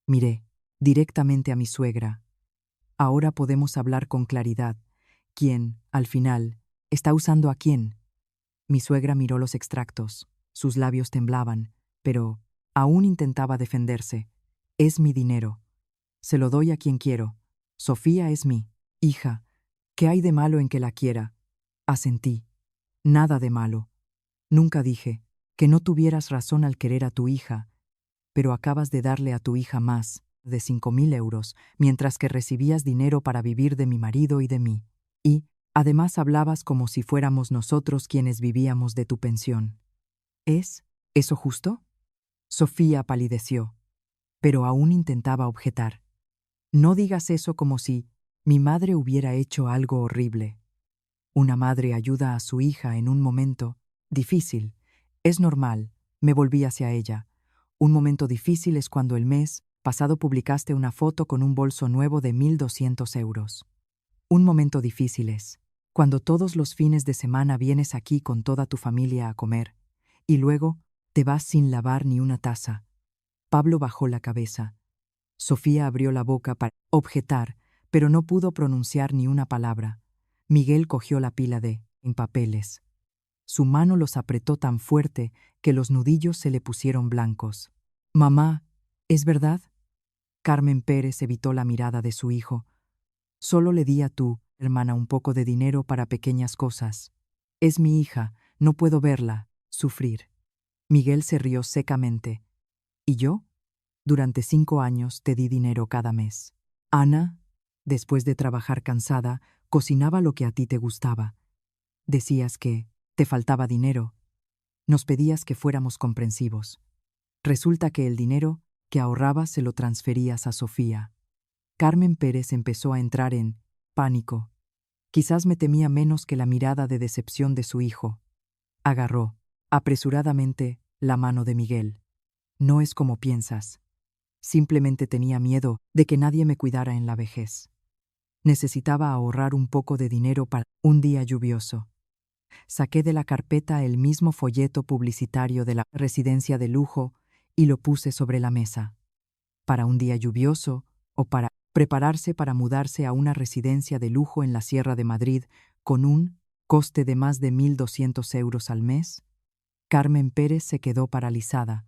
Miré directamente a mi suegra. Ahora podemos hablar con claridad. ¿Quién, al final, está usando a quién? Mi suegra miró los extractos. Sus labios temblaban, pero aún intentaba defenderse. Es mi dinero. Se lo doy a quien quiero. Sofía es mi hija. ¿Qué hay de malo en que la quiera? Asentí. Nada de malo. Nunca dije que no tuvieras razón al querer a tu hija, pero acabas de darle a tu hija más de 5.000 euros, mientras que recibías dinero para vivir de mi marido y de mí. Y, además, hablabas como si fuéramos nosotros quienes vivíamos de tu pensión. ¿Es eso justo? Sofía palideció, pero aún intentaba objetar. No digas eso como si mi madre hubiera hecho algo horrible. Una madre ayuda a su hija en un momento difícil. Es normal, me volví hacia ella. Un momento difícil es cuando el mes pasado publicaste una foto con un bolso nuevo de 1.200 euros. Un momento difícil es cuando todos los fines de semana vienes aquí con toda tu familia a comer y luego te vas sin lavar ni una taza. Pablo bajó la cabeza. Sofía abrió la boca para objetar, pero no pudo pronunciar ni una palabra. Miguel cogió la pila de papeles. Su mano los apretó tan fuerte que los nudillos se le pusieron blancos. «Mamá, ¿es verdad?» Carmen Pérez evitó la mirada de su hijo. «Solo le di a tu hermana un poco de dinero para pequeñas cosas. Es mi hija, no puedo verla sufrir». Miguel se rió secamente. «¿Y yo? Durante 5 años te di dinero cada mes. Ana, después de trabajar cansada, cocinaba lo que a ti te gustaba. Decías que te faltaba dinero. Nos pedías que fuéramos comprensivos. Resulta que el dinero que ahorrabas se lo transferías a Sofía». Carmen Pérez empezó a entrar en pánico. Quizás me temía menos que la mirada de decepción de su hijo. Agarró, apresuradamente, la mano de Miguel. «No es como piensas. Simplemente tenía miedo de que nadie me cuidara en la vejez. Necesitaba ahorrar un poco de dinero para un día lluvioso». Saqué de la carpeta el mismo folleto publicitario de la residencia de lujo y lo puse sobre la mesa. Para un día lluvioso o para prepararse para mudarse a una residencia de lujo en la Sierra de Madrid con un coste de más de 1.200 euros al mes. Carmen Pérez se quedó paralizada.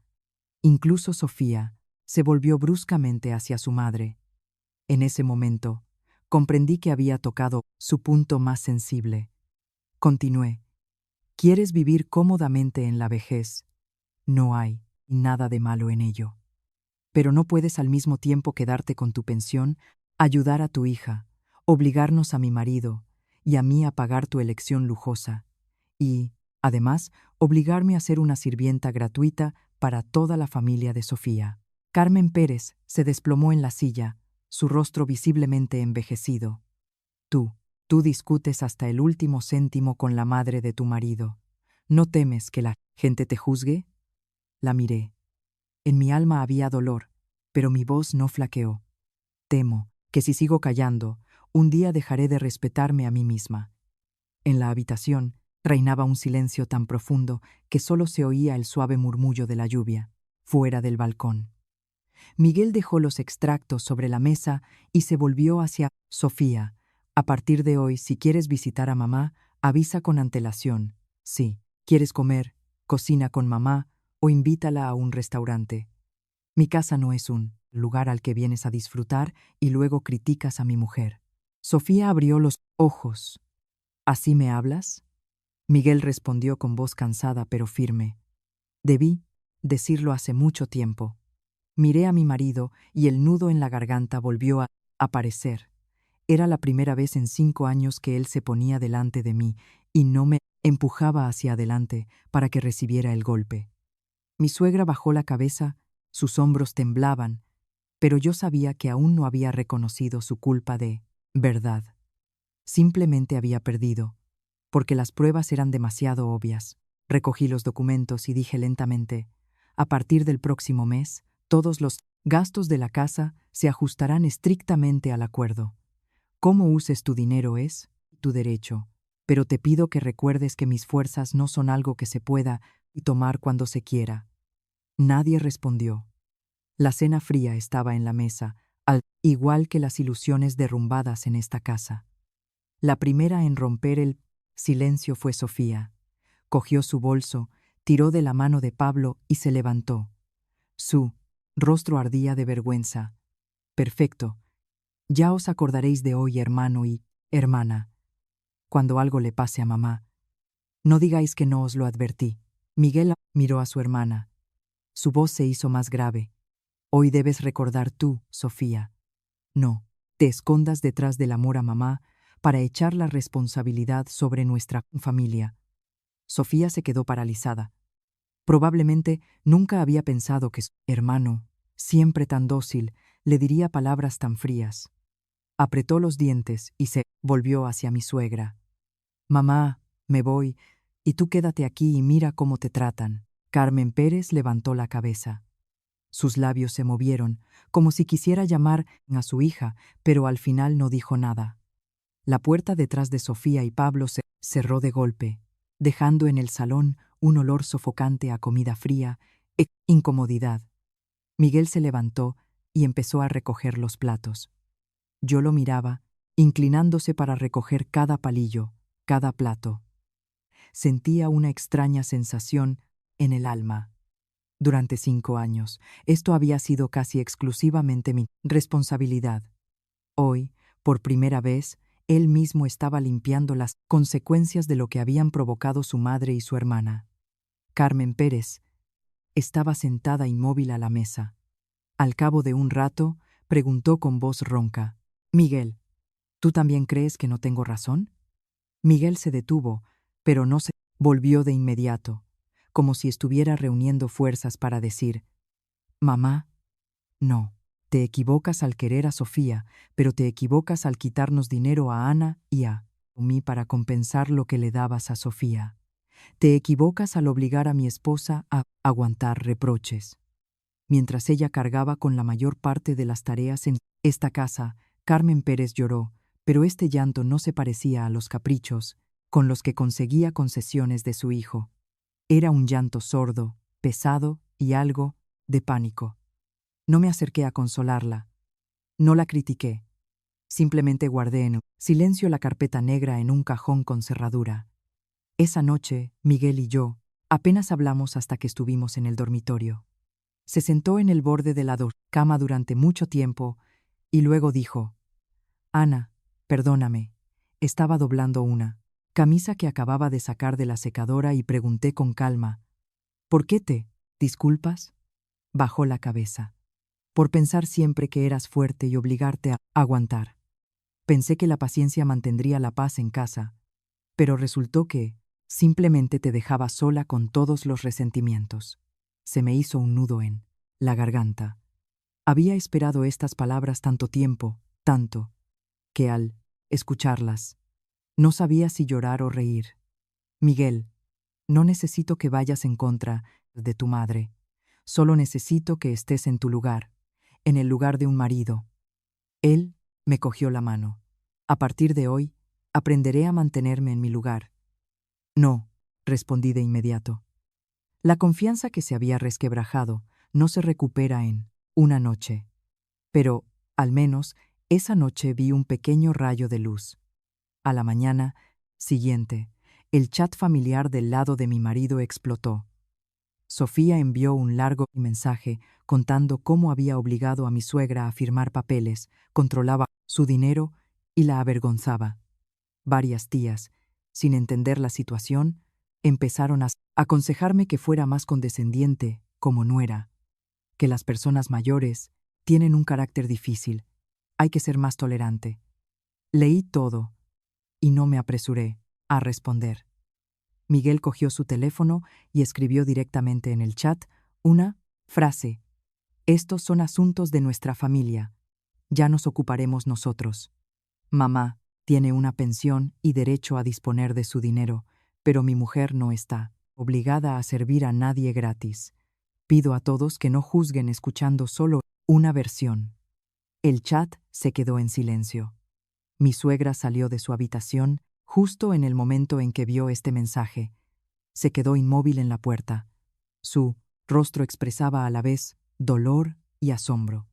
Incluso Sofía se volvió bruscamente hacia su madre. En ese momento, comprendí que había tocado su punto más sensible. Continué. ¿Quieres vivir cómodamente en la vejez? No hay nada de malo en ello. Pero no puedes al mismo tiempo quedarte con tu pensión, ayudar a tu hija, obligarnos a mi marido y a mí a pagar tu elección lujosa, y, además, obligarme a ser una sirvienta gratuita para toda la familia de Sofía. Carmen Pérez se desplomó en la silla, su rostro visiblemente envejecido. Tú discutes hasta el último céntimo con la madre de tu marido. ¿No temes que la gente te juzgue? La miré. En mi alma había dolor, pero mi voz no flaqueó. Temo que si sigo callando, un día dejaré de respetarme a mí misma. En la habitación reinaba un silencio tan profundo que solo se oía el suave murmullo de la lluvia, fuera del balcón. Miguel dejó los extractos sobre la mesa y se volvió hacia Sofía. «A partir de hoy, si quieres visitar a mamá, avisa con antelación. Si quieres comer, cocina con mamá o invítala a un restaurante. Mi casa no es un lugar al que vienes a disfrutar y luego criticas a mi mujer». Sofía abrió los ojos. «¿Así me hablas?». Miguel respondió con voz cansada pero firme. «Debí decirlo hace mucho tiempo». Miré a mi marido y el nudo en la garganta volvió a aparecer. Era la primera vez en 5 años que él se ponía delante de mí y no me empujaba hacia adelante para que recibiera el golpe. Mi suegra bajó la cabeza, sus hombros temblaban, pero yo sabía que aún no había reconocido su culpa de verdad. Simplemente había perdido, porque las pruebas eran demasiado obvias. Recogí los documentos y dije lentamente: «A partir del próximo mes, todos los gastos de la casa se ajustarán estrictamente al acuerdo. Cómo uses tu dinero es tu derecho, pero te pido que recuerdes que mis fuerzas no son algo que se pueda tomar cuando se quiera». Nadie respondió. La cena fría estaba en la mesa, al igual que las ilusiones derrumbadas en esta casa. La primera en romper el silencio fue Sofía. Cogió su bolso, tiró de la mano de Pablo y se levantó. Su rostro ardía de vergüenza. «Perfecto. Ya os acordaréis de hoy, hermano y hermana. Cuando algo le pase a mamá, no digáis que no os lo advertí». Miguel miró a su hermana. Su voz se hizo más grave. Hoy debes recordar tú, Sofía. No, te escondas detrás del amor a mamá para echar la responsabilidad sobre nuestra familia. Sofía se quedó paralizada. Probablemente nunca había pensado que su hermano, siempre tan dócil, le diría palabras tan frías. Apretó los dientes y se volvió hacia mi suegra. Mamá, me voy, y tú quédate aquí y mira cómo te tratan. Carmen Pérez levantó la cabeza. Sus labios se movieron, como si quisiera llamar a su hija, pero al final no dijo nada. La puerta detrás de Sofía y Pablo se cerró de golpe, dejando en el salón un olor sofocante a comida fría e incomodidad. Miguel se levantó y empezó a recoger los platos. Yo lo miraba, inclinándose para recoger cada palillo, cada plato. Sentía una extraña sensación en el alma. Durante 5 años, esto había sido casi exclusivamente mi responsabilidad. Hoy, por primera vez, él mismo estaba limpiando las consecuencias de lo que habían provocado su madre y su hermana. Carmen Pérez estaba sentada inmóvil a la mesa. Al cabo de un rato, preguntó con voz ronca: «Miguel, ¿tú también crees que no tengo razón?» Miguel se detuvo, pero no se volvió de inmediato, como si estuviera reuniendo fuerzas para decir: «Mamá, no, te equivocas al querer a Sofía, pero te equivocas al quitarnos dinero a Ana y a mí para compensar lo que le dabas a Sofía. Te equivocas al obligar a mi esposa a aguantar reproches». Mientras ella cargaba con la mayor parte de las tareas en esta casa, Carmen Pérez lloró, pero este llanto no se parecía a los caprichos con los que conseguía concesiones de su hijo. Era un llanto sordo, pesado y algo de pánico. No me acerqué a consolarla. No la critiqué. Simplemente guardé en silencio la carpeta negra en un cajón con cerradura. Esa noche, Miguel y yo apenas hablamos hasta que estuvimos en el dormitorio. Se sentó en el borde de la cama durante mucho tiempo y luego dijo: «Ana, perdóname, estaba doblando una camisa que acababa de sacar de la secadora y pregunté con calma: ¿por qué te disculpas?» Bajó la cabeza. «Por pensar siempre que eras fuerte y obligarte a aguantar. Pensé que la paciencia mantendría la paz en casa, pero resultó que simplemente te dejaba sola con todos los resentimientos». Se me hizo un nudo en la garganta. Había esperado estas palabras tanto tiempo, tanto, que al escucharlas, no sabía si llorar o reír. «Miguel, no necesito que vayas en contra de tu madre. Solo necesito que estés en tu lugar, en el lugar de un marido». Él me cogió la mano. «A partir de hoy, aprenderé a mantenerme en mi lugar». «No», respondí de inmediato. La confianza que se había resquebrajado no se recupera en una noche. Pero, al menos, esa noche vi un pequeño rayo de luz. A la mañana siguiente, el chat familiar del lado de mi marido explotó. Sofía envió un largo mensaje contando cómo había obligado a mi suegra a firmar papeles, controlaba su dinero y la avergonzaba. Varias tías, sin entender la situación, empezaron a aconsejarme que fuera más condescendiente como nuera, que las personas mayores tienen un carácter difícil, hay que ser más tolerante. Leí todo y no me apresuré a responder. Miguel cogió su teléfono y escribió directamente en el chat una frase: «Estos son asuntos de nuestra familia. Ya nos ocuparemos nosotros. Mamá tiene una pensión y derecho a disponer de su dinero, pero mi mujer no está obligada a servir a nadie gratis. Pido a todos que no juzguen escuchando solo una versión». El chat se quedó en silencio. Mi suegra salió de su habitación justo en el momento en que vio este mensaje. Se quedó inmóvil en la puerta. Su rostro expresaba a la vez dolor y asombro.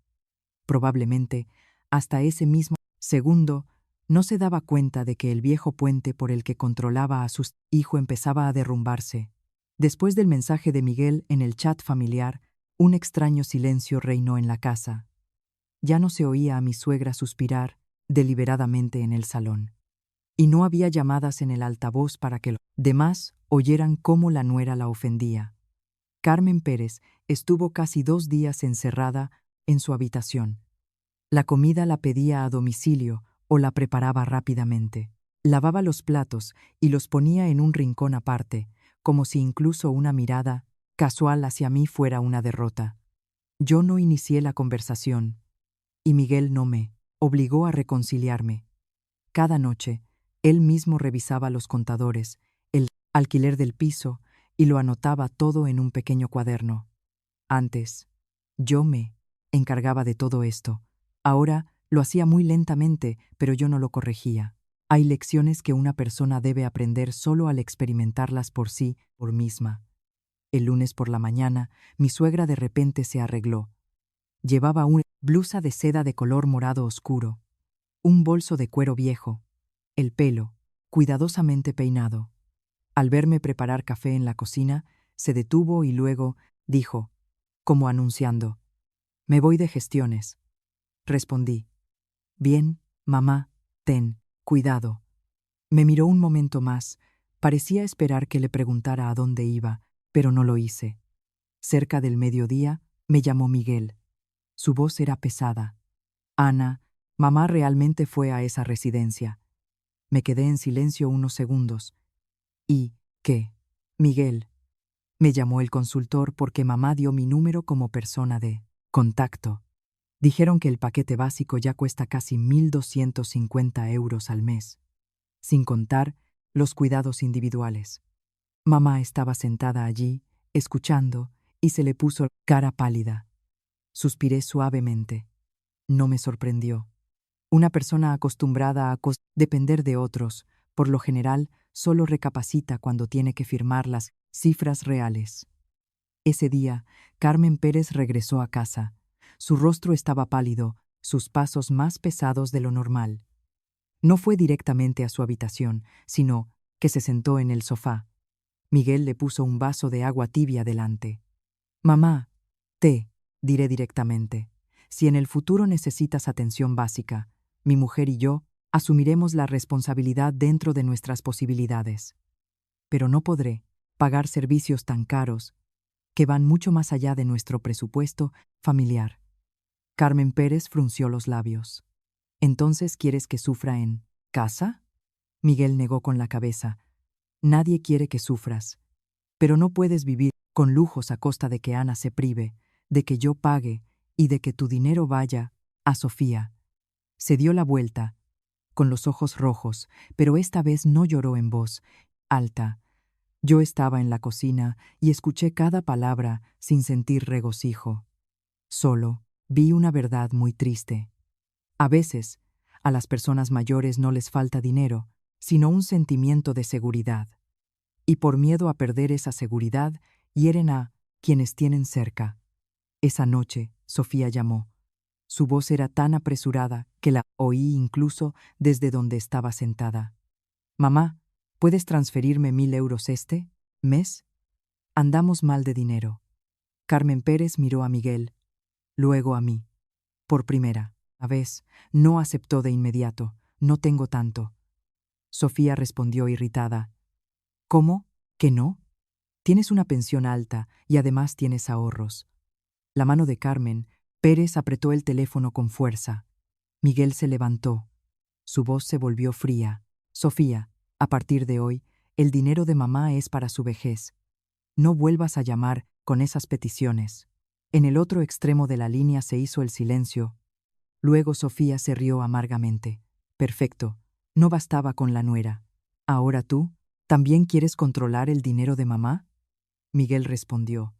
Probablemente, hasta ese mismo segundo, no se daba cuenta de que el viejo puente por el que controlaba a su hijo empezaba a derrumbarse. Después del mensaje de Miguel en el chat familiar, un extraño silencio reinó en la casa. Ya no se oía a mi suegra suspirar deliberadamente en el salón. Y no había llamadas en el altavoz para que los demás oyeran cómo la nuera la ofendía. Carmen Pérez estuvo casi 2 días encerrada en su habitación. La comida la pedía a domicilio o la preparaba rápidamente. Lavaba los platos y los ponía en un rincón aparte, como si incluso una mirada casual hacia mí fuera una derrota. Yo no inicié la conversación, y Miguel no me obligó a reconciliarme. Cada noche, él mismo revisaba los contadores, el alquiler del piso, y lo anotaba todo en un pequeño cuaderno. Antes, yo me encargaba de todo esto. Ahora lo hacía muy lentamente, pero yo no lo corregía. Hay lecciones que una persona debe aprender solo al experimentarlas por sí, por misma. El lunes por la mañana, mi suegra de repente se arregló. Llevaba una blusa de seda de color morado oscuro, un bolso de cuero viejo, el pelo, cuidadosamente peinado. Al verme preparar café en la cocina, se detuvo y luego dijo, como anunciando, «Me voy de gestiones». Respondí, «Bien, mamá, ten cuidado». Me miró un momento más, parecía esperar que le preguntara a dónde iba, pero no lo hice. Cerca del mediodía, me llamó Miguel. Su voz era pesada. «Ana, mamá realmente fue a esa residencia». Me quedé en silencio unos segundos. «¿Y qué, Miguel?» Me llamó el consultor porque mamá dio mi número como persona de contacto. Dijeron que el paquete básico ya cuesta casi 1.250 euros al mes, sin contar los cuidados individuales. Mamá estaba sentada allí, escuchando, y se le puso cara pálida. Suspiré suavemente. No me sorprendió. Una persona acostumbrada a depender de otros, por lo general, solo recapacita cuando tiene que firmar las cifras reales. Ese día, Carmen Pérez regresó a casa. Su rostro estaba pálido, sus pasos más pesados de lo normal. No fue directamente a su habitación, sino que se sentó en el sofá. Miguel le puso un vaso de agua tibia delante. «Mamá, diré directamente. Si en el futuro necesitas atención básica, mi mujer y yo asumiremos la responsabilidad dentro de nuestras posibilidades. Pero no podré pagar servicios tan caros que van mucho más allá de nuestro presupuesto familiar». Carmen Pérez frunció los labios. «¿Entonces quieres que sufra en casa?» Miguel negó con la cabeza. «Nadie quiere que sufras. Pero no puedes vivir con lujos a costa de que Ana se prive, de que yo pague y de que tu dinero vaya a Sofía». Se dio la vuelta, con los ojos rojos, pero esta vez no lloró en voz alta. Yo estaba en la cocina y escuché cada palabra sin sentir regocijo. Solo vi una verdad muy triste. A veces, a las personas mayores no les falta dinero, sino un sentimiento de seguridad. Y por miedo a perder esa seguridad, hieren a quienes tienen cerca. Esa noche, Sofía llamó. Su voz era tan apresurada que la oí incluso desde donde estaba sentada. «Mamá, ¿puedes transferirme 1.000 euros este mes? Andamos mal de dinero». Carmen Pérez miró a Miguel, luego a mí. Por primera vez, no aceptó de inmediato. «No tengo tanto». Sofía respondió irritada. «¿Cómo? ¿Que no? Tienes una pensión alta y además tienes ahorros». La mano de Carmen Pérez apretó el teléfono con fuerza. Miguel se levantó. Su voz se volvió fría. «Sofía, a partir de hoy, el dinero de mamá es para su vejez. No vuelvas a llamar con esas peticiones». En el otro extremo de la línea se hizo el silencio. Luego Sofía se rió amargamente. «Perfecto, no bastaba con la nuera. ¿Ahora tú también quieres controlar el dinero de mamá?» Miguel respondió.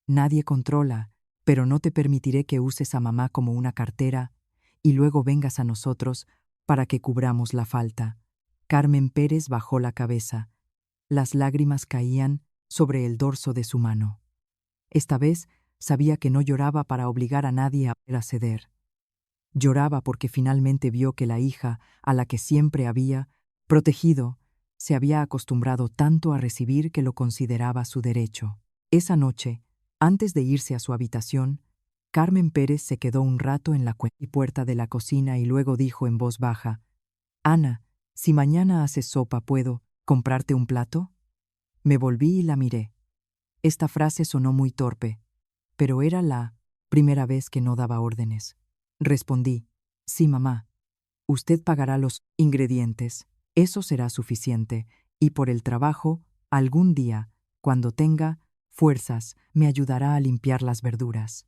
«Nadie controla, pero no te permitiré que uses a mamá como una cartera y luego vengas a nosotros para que cubramos la falta». Carmen Pérez bajó la cabeza. Las lágrimas caían sobre el dorso de su mano. Esta vez sabía que no lloraba para obligar a nadie a ceder. Lloraba porque finalmente vio que la hija, a la que siempre había protegido, se había acostumbrado tanto a recibir que lo consideraba su derecho. Esa noche, antes de irse a su habitación, Carmen Pérez se quedó un rato en la puerta de la cocina y luego dijo en voz baja: «Ana, si mañana haces sopa, ¿puedo comprarte un plato?» Me volví y la miré. Esta frase sonó muy torpe, pero era la Primera vez que no daba órdenes. Respondí, sí, mamá. Usted pagará los ingredientes. Eso será suficiente. Y por el trabajo, algún día, cuando tenga fuerzas, me ayudará a limpiar las verduras.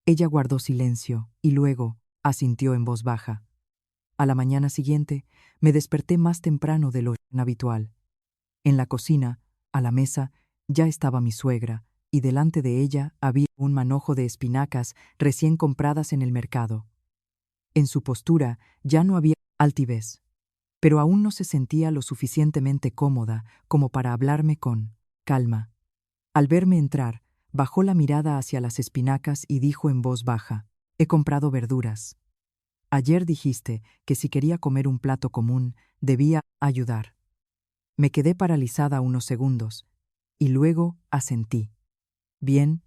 Ella guardó silencio y luego asintió en voz baja. A la mañana siguiente, me desperté más temprano de lo habitual. En la cocina, a la mesa, ya estaba mi suegra, y delante de ella había un manojo de espinacas recién compradas en el mercado. En su postura ya no había altivez, pero aún no se sentía lo suficientemente cómoda como para hablarme con calma. Al verme entrar, bajó la mirada hacia las espinacas y dijo en voz baja, he comprado verduras. Ayer dijiste que si quería comer un plato común, debía ayudar. Me quedé paralizada unos segundos, y luego asentí. Bien,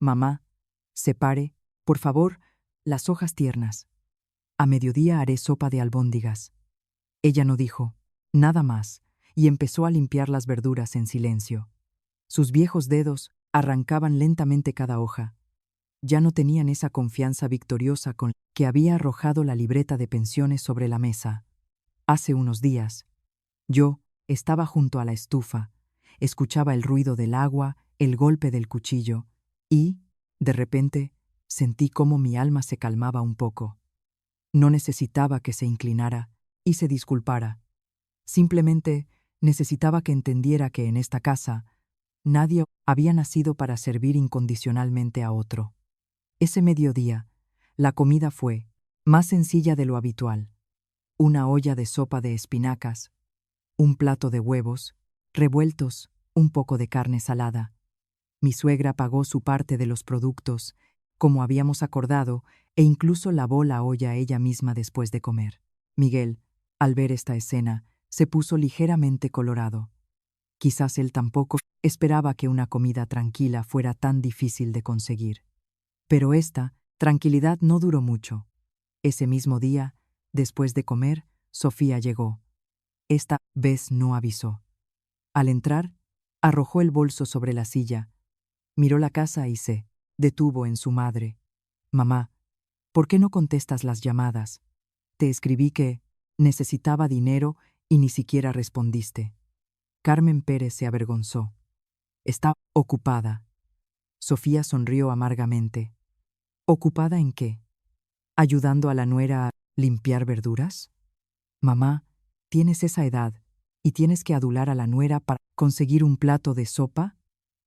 mamá, separe, por favor, las hojas tiernas. A mediodía haré sopa de albóndigas. Ella no dijo nada más, y empezó a limpiar las verduras en silencio. Sus viejos dedos arrancaban lentamente cada hoja. Ya no tenían esa confianza victoriosa con que había arrojado la libreta de pensiones sobre la mesa. Hace unos días, yo estaba junto a la estufa, escuchaba el ruido del agua, el golpe del cuchillo, y, de repente, sentí cómo mi alma se calmaba un poco. No necesitaba que se inclinara y se disculpara. Simplemente necesitaba que entendiera que en esta casa nadie había nacido para servir incondicionalmente a otro. Ese mediodía, la comida fue más sencilla de lo habitual. Una olla de sopa de espinacas, un plato de huevos, revueltos, un poco de carne salada. Mi suegra pagó su parte de los productos, como habíamos acordado, e incluso lavó la olla ella misma después de comer. Miguel, al ver esta escena, se puso ligeramente colorado. Quizás él tampoco esperaba que una comida tranquila fuera tan difícil de conseguir. Pero esta tranquilidad no duró mucho. Ese mismo día, después de comer, Sofía llegó. Esta vez no avisó. Al entrar, arrojó el bolso sobre la silla, miró la casa y se detuvo en su madre. Mamá, ¿por qué no contestas las llamadas? Te escribí que necesitaba dinero y ni siquiera respondiste. Carmen Pérez se avergonzó. Está ocupada. Sofía sonrió amargamente. ¿Ocupada en qué? ¿Ayudando a la nuera a limpiar verduras? Mamá, tienes esa edad y tienes que adular a la nuera para conseguir un plato de sopa.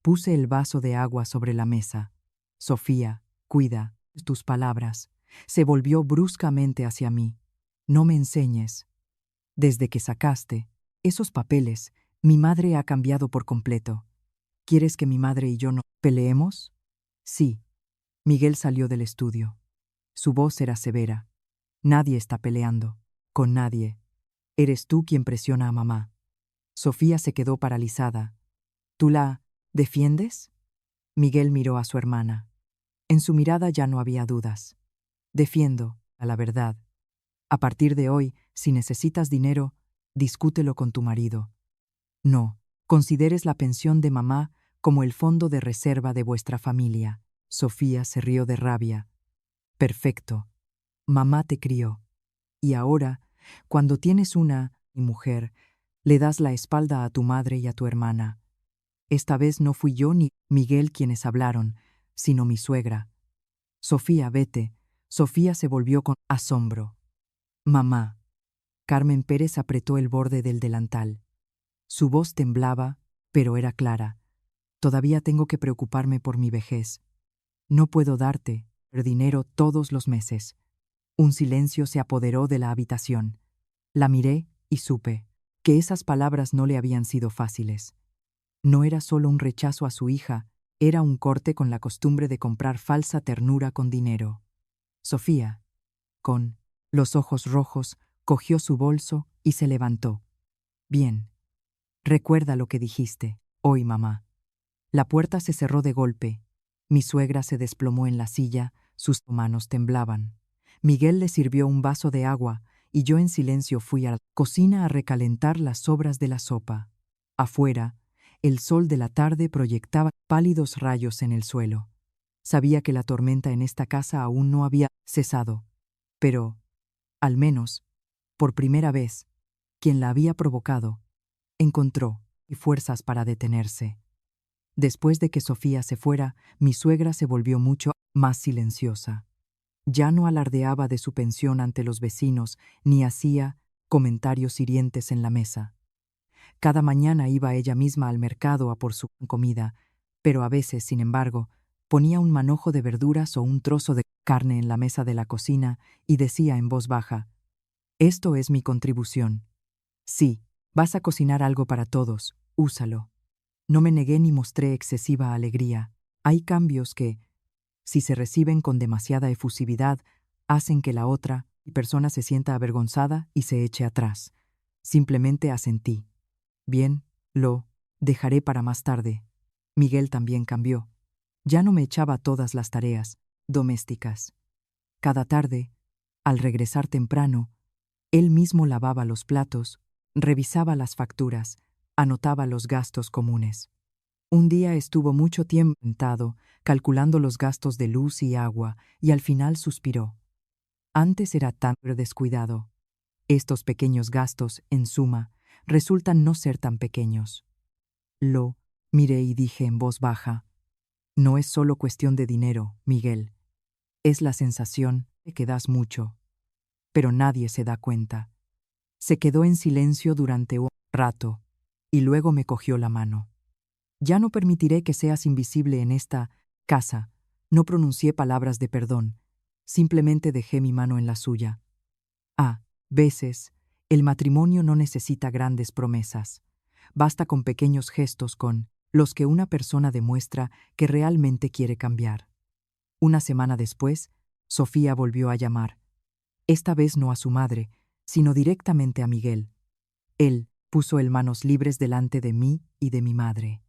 Puse el vaso de agua sobre la mesa. Sofía, cuida tus palabras. Se volvió bruscamente hacia mí. No me enseñes. Desde que sacaste esos papeles, mi madre ha cambiado por completo. ¿Quieres que mi madre y yo no peleemos? Sí. Miguel salió del estudio. Su voz era severa. Nadie está peleando. Con nadie. Eres tú quien presiona a mamá. Sofía se quedó paralizada. ¿Tú la defiendes? Miguel miró a su hermana. En su mirada ya no había dudas. Defiendo, a la verdad. A partir de hoy, si necesitas dinero, discútelo con tu marido. No, consideres la pensión de mamá como el fondo de reserva de vuestra familia. Sofía se rió de rabia. Perfecto. Mamá te crió. Y ahora, cuando tienes una mujer, le das la espalda a tu madre y a tu hermana. Esta vez no fui yo ni Miguel quienes hablaron, sino mi suegra. Sofía, vete. Sofía se volvió con asombro. Mamá. Carmen Pérez apretó el borde del delantal. Su voz temblaba, pero era clara. Todavía tengo que preocuparme por mi vejez. No puedo darte dinero todos los meses. Un silencio se apoderó de la habitación. La miré y supe que esas palabras no le habían sido fáciles. No era solo un rechazo a su hija, era un corte con la costumbre de comprar falsa ternura con dinero. Sofía, con los ojos rojos, cogió su bolso y se levantó. Bien. Recuerda lo que dijiste, hoy, mamá. La puerta se cerró de golpe. Mi suegra se desplomó en la silla, sus manos temblaban. Miguel le sirvió un vaso de agua y yo en silencio fui a la cocina a recalentar las sobras de la sopa. Afuera, el sol de la tarde proyectaba pálidos rayos en el suelo. Sabía que la tormenta en esta casa aún no había cesado, pero, al menos, por primera vez, quien la había provocado, encontró fuerzas para detenerse. Después de que Sofía se fuera, mi suegra se volvió mucho más silenciosa. Ya no alardeaba de su pensión ante los vecinos, ni hacía comentarios hirientes en la mesa. Cada mañana iba ella misma al mercado a por su comida, pero a veces, sin embargo, ponía un manojo de verduras o un trozo de carne en la mesa de la cocina y decía en voz baja: «Esto es mi contribución. Sí, vas a cocinar algo para todos, úsalo». No me negué ni mostré excesiva alegría. Hay cambios que, si se reciben con demasiada efusividad, hacen que la otra persona se sienta avergonzada y se eche atrás. Simplemente asentí. Bien, lo dejaré para más tarde. Miguel también cambió. Ya no me echaba todas las tareas domésticas. Cada tarde, al regresar temprano, él mismo lavaba los platos, revisaba las facturas, anotaba los gastos comunes. Un día estuvo mucho tiempo sentado, calculando los gastos de luz y agua, y al final suspiró. Antes era tan descuidado. Estos pequeños gastos, en suma, resultan no ser tan pequeños. Lo miré y dije en voz baja: «No es solo cuestión de dinero, Miguel. Es la sensación de que das mucho. Pero nadie se da cuenta». Se quedó en silencio durante un rato, y luego me cogió la mano. «Ya no permitiré que seas invisible en esta casa». No pronuncié palabras de perdón, simplemente dejé mi mano en la suya. A veces, el matrimonio no necesita grandes promesas. Basta con pequeños gestos con los que una persona demuestra que realmente quiere cambiar. Una semana después, Sofía volvió a llamar. Esta vez no a su madre, sino directamente a Miguel. Él puso el manos libres delante de mí y de mi madre.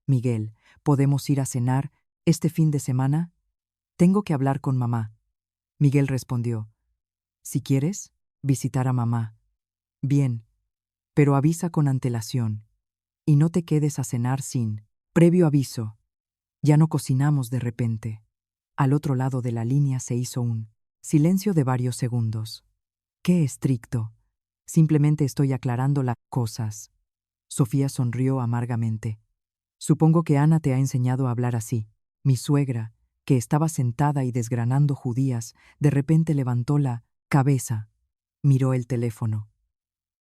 «Miguel, ¿podemos ir a cenar este fin de semana? Tengo que hablar con mamá». Miguel respondió: «Si quieres, visitar a mamá. Bien, pero avisa con antelación. Y no te quedes a cenar sin previo aviso. Ya no cocinamos de repente». Al otro lado de la línea se hizo un silencio de varios segundos. «Qué estricto. Simplemente estoy aclarando las cosas». Sofía sonrió amargamente. «Supongo que Ana te ha enseñado a hablar así». Mi suegra, que estaba sentada y desgranando judías, de repente levantó la cabeza. Miró el teléfono.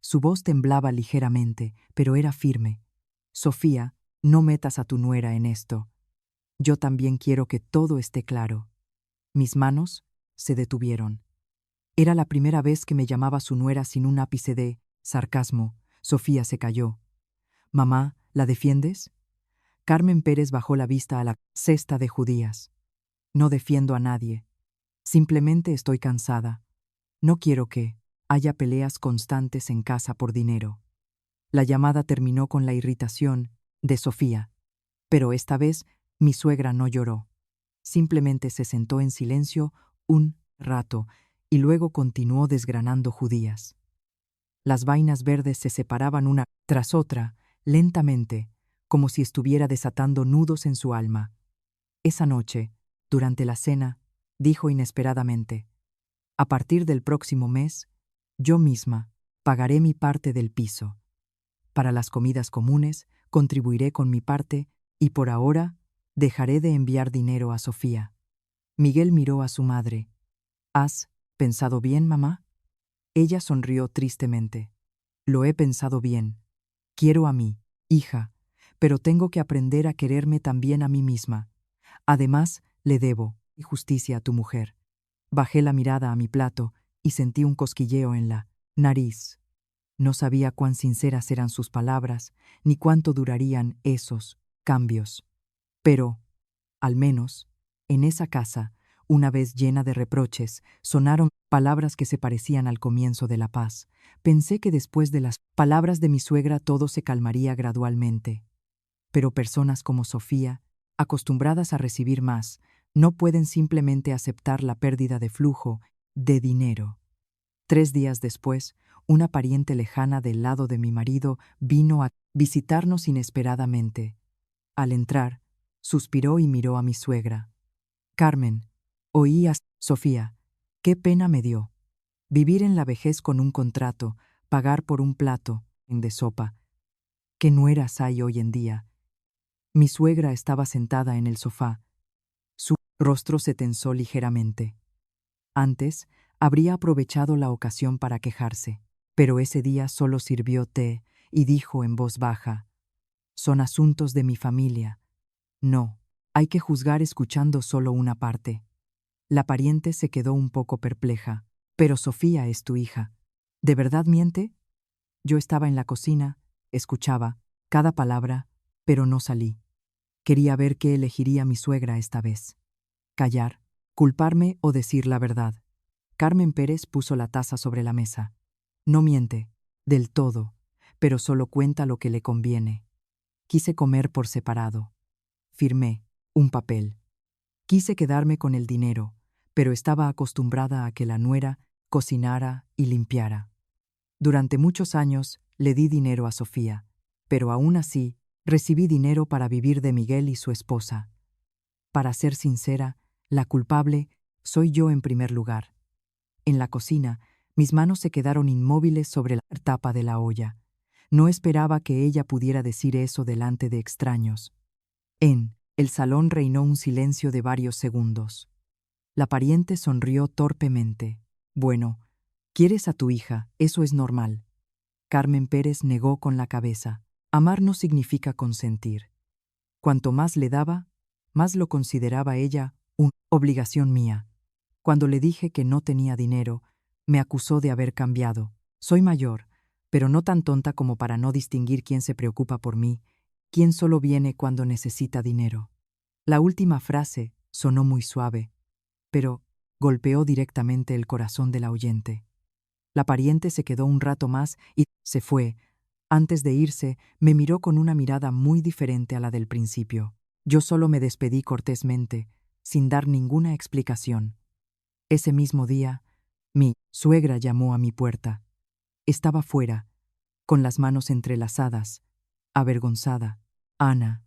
Su voz temblaba ligeramente, pero era firme. «Sofía, no metas a tu nuera en esto. Yo también quiero que todo esté claro». Mis manos se detuvieron. Era la primera vez que me llamaba su nuera sin un ápice de sarcasmo. Sofía se calló. «Mamá, ¿la defiendes?» Carmen Pérez bajó la vista a la cesta de judías. «No defiendo a nadie. Simplemente estoy cansada. No quiero que haya peleas constantes en casa por dinero». La llamada terminó con la irritación de Sofía. Pero esta vez mi suegra no lloró. Simplemente se sentó en silencio un rato y luego continuó desgranando judías. Las vainas verdes se separaban una tras otra, lentamente, como si estuviera desatando nudos en su alma. Esa noche, durante la cena, dijo inesperadamente: «A partir del próximo mes, yo misma pagaré mi parte del piso. Para las comidas comunes, contribuiré con mi parte y por ahora dejaré de enviar dinero a Sofía». Miguel miró a su madre. «¿Has pensado bien, mamá?» Ella sonrió tristemente. «Lo he pensado bien. Quiero a mi hija, pero tengo que aprender a quererme también a mí misma. Además, le debo justicia a tu mujer». Bajé la mirada a mi plato y sentí un cosquilleo en la nariz. No sabía cuán sinceras eran sus palabras, ni cuánto durarían esos cambios. Pero, al menos, en esa casa, una vez llena de reproches, sonaron palabras que se parecían al comienzo de la paz. Pensé que después de las palabras de mi suegra todo se calmaría gradualmente. Pero personas como Sofía, acostumbradas a recibir más, no pueden simplemente aceptar la pérdida de flujo de dinero. 3 días después, una pariente lejana del lado de mi marido vino a visitarnos inesperadamente. Al entrar, suspiró y miró a mi suegra. Carmen, oías, Sofía, qué pena me dio. Vivir en la vejez con un contrato, pagar por un plato de sopa. ¿Qué nueras hay hoy en día? Mi suegra estaba sentada en el sofá. Su rostro se tensó ligeramente. Antes, habría aprovechado la ocasión para quejarse, pero ese día solo sirvió té y dijo en voz baja: «Son asuntos de mi familia. No, hay que juzgar escuchando solo una parte». La pariente se quedó un poco perpleja. «Pero Sofía es tu hija. ¿De verdad miente?» Yo estaba en la cocina, escuchaba cada palabra, pero no salí. Quería ver qué elegiría mi suegra esta vez. Callar, culparme o decir la verdad. Carmen Pérez puso la taza sobre la mesa. No miente, del todo, pero solo cuenta lo que le conviene. Quise comer por separado. Firmé un papel. Quise quedarme con el dinero, pero estaba acostumbrada a que la nuera cocinara y limpiara. Durante muchos años le di dinero a Sofía, pero aún así recibí dinero para vivir de Miguel y su esposa. Para ser sincera, la culpable soy yo en primer lugar. En la cocina, mis manos se quedaron inmóviles sobre la tapa de la olla. No esperaba que ella pudiera decir eso delante de extraños. En el salón reinó un silencio de varios segundos. La pariente sonrió torpemente. «Bueno, quieres a tu hija, eso es normal». Carmen Pérez negó con la cabeza. Amar no significa consentir. Cuanto más le daba, más lo consideraba ella una obligación mía. Cuando le dije que no tenía dinero, me acusó de haber cambiado. Soy mayor, pero no tan tonta como para no distinguir quién se preocupa por mí, quién solo viene cuando necesita dinero. La última frase sonó muy suave, pero golpeó directamente el corazón de la oyente. La pariente se quedó un rato más y se fue. Antes de irse, me miró con una mirada muy diferente a la del principio. Yo solo me despedí cortésmente, sin dar ninguna explicación. Ese mismo día, mi suegra llamó a mi puerta. Estaba fuera, con las manos entrelazadas, avergonzada. «Ana,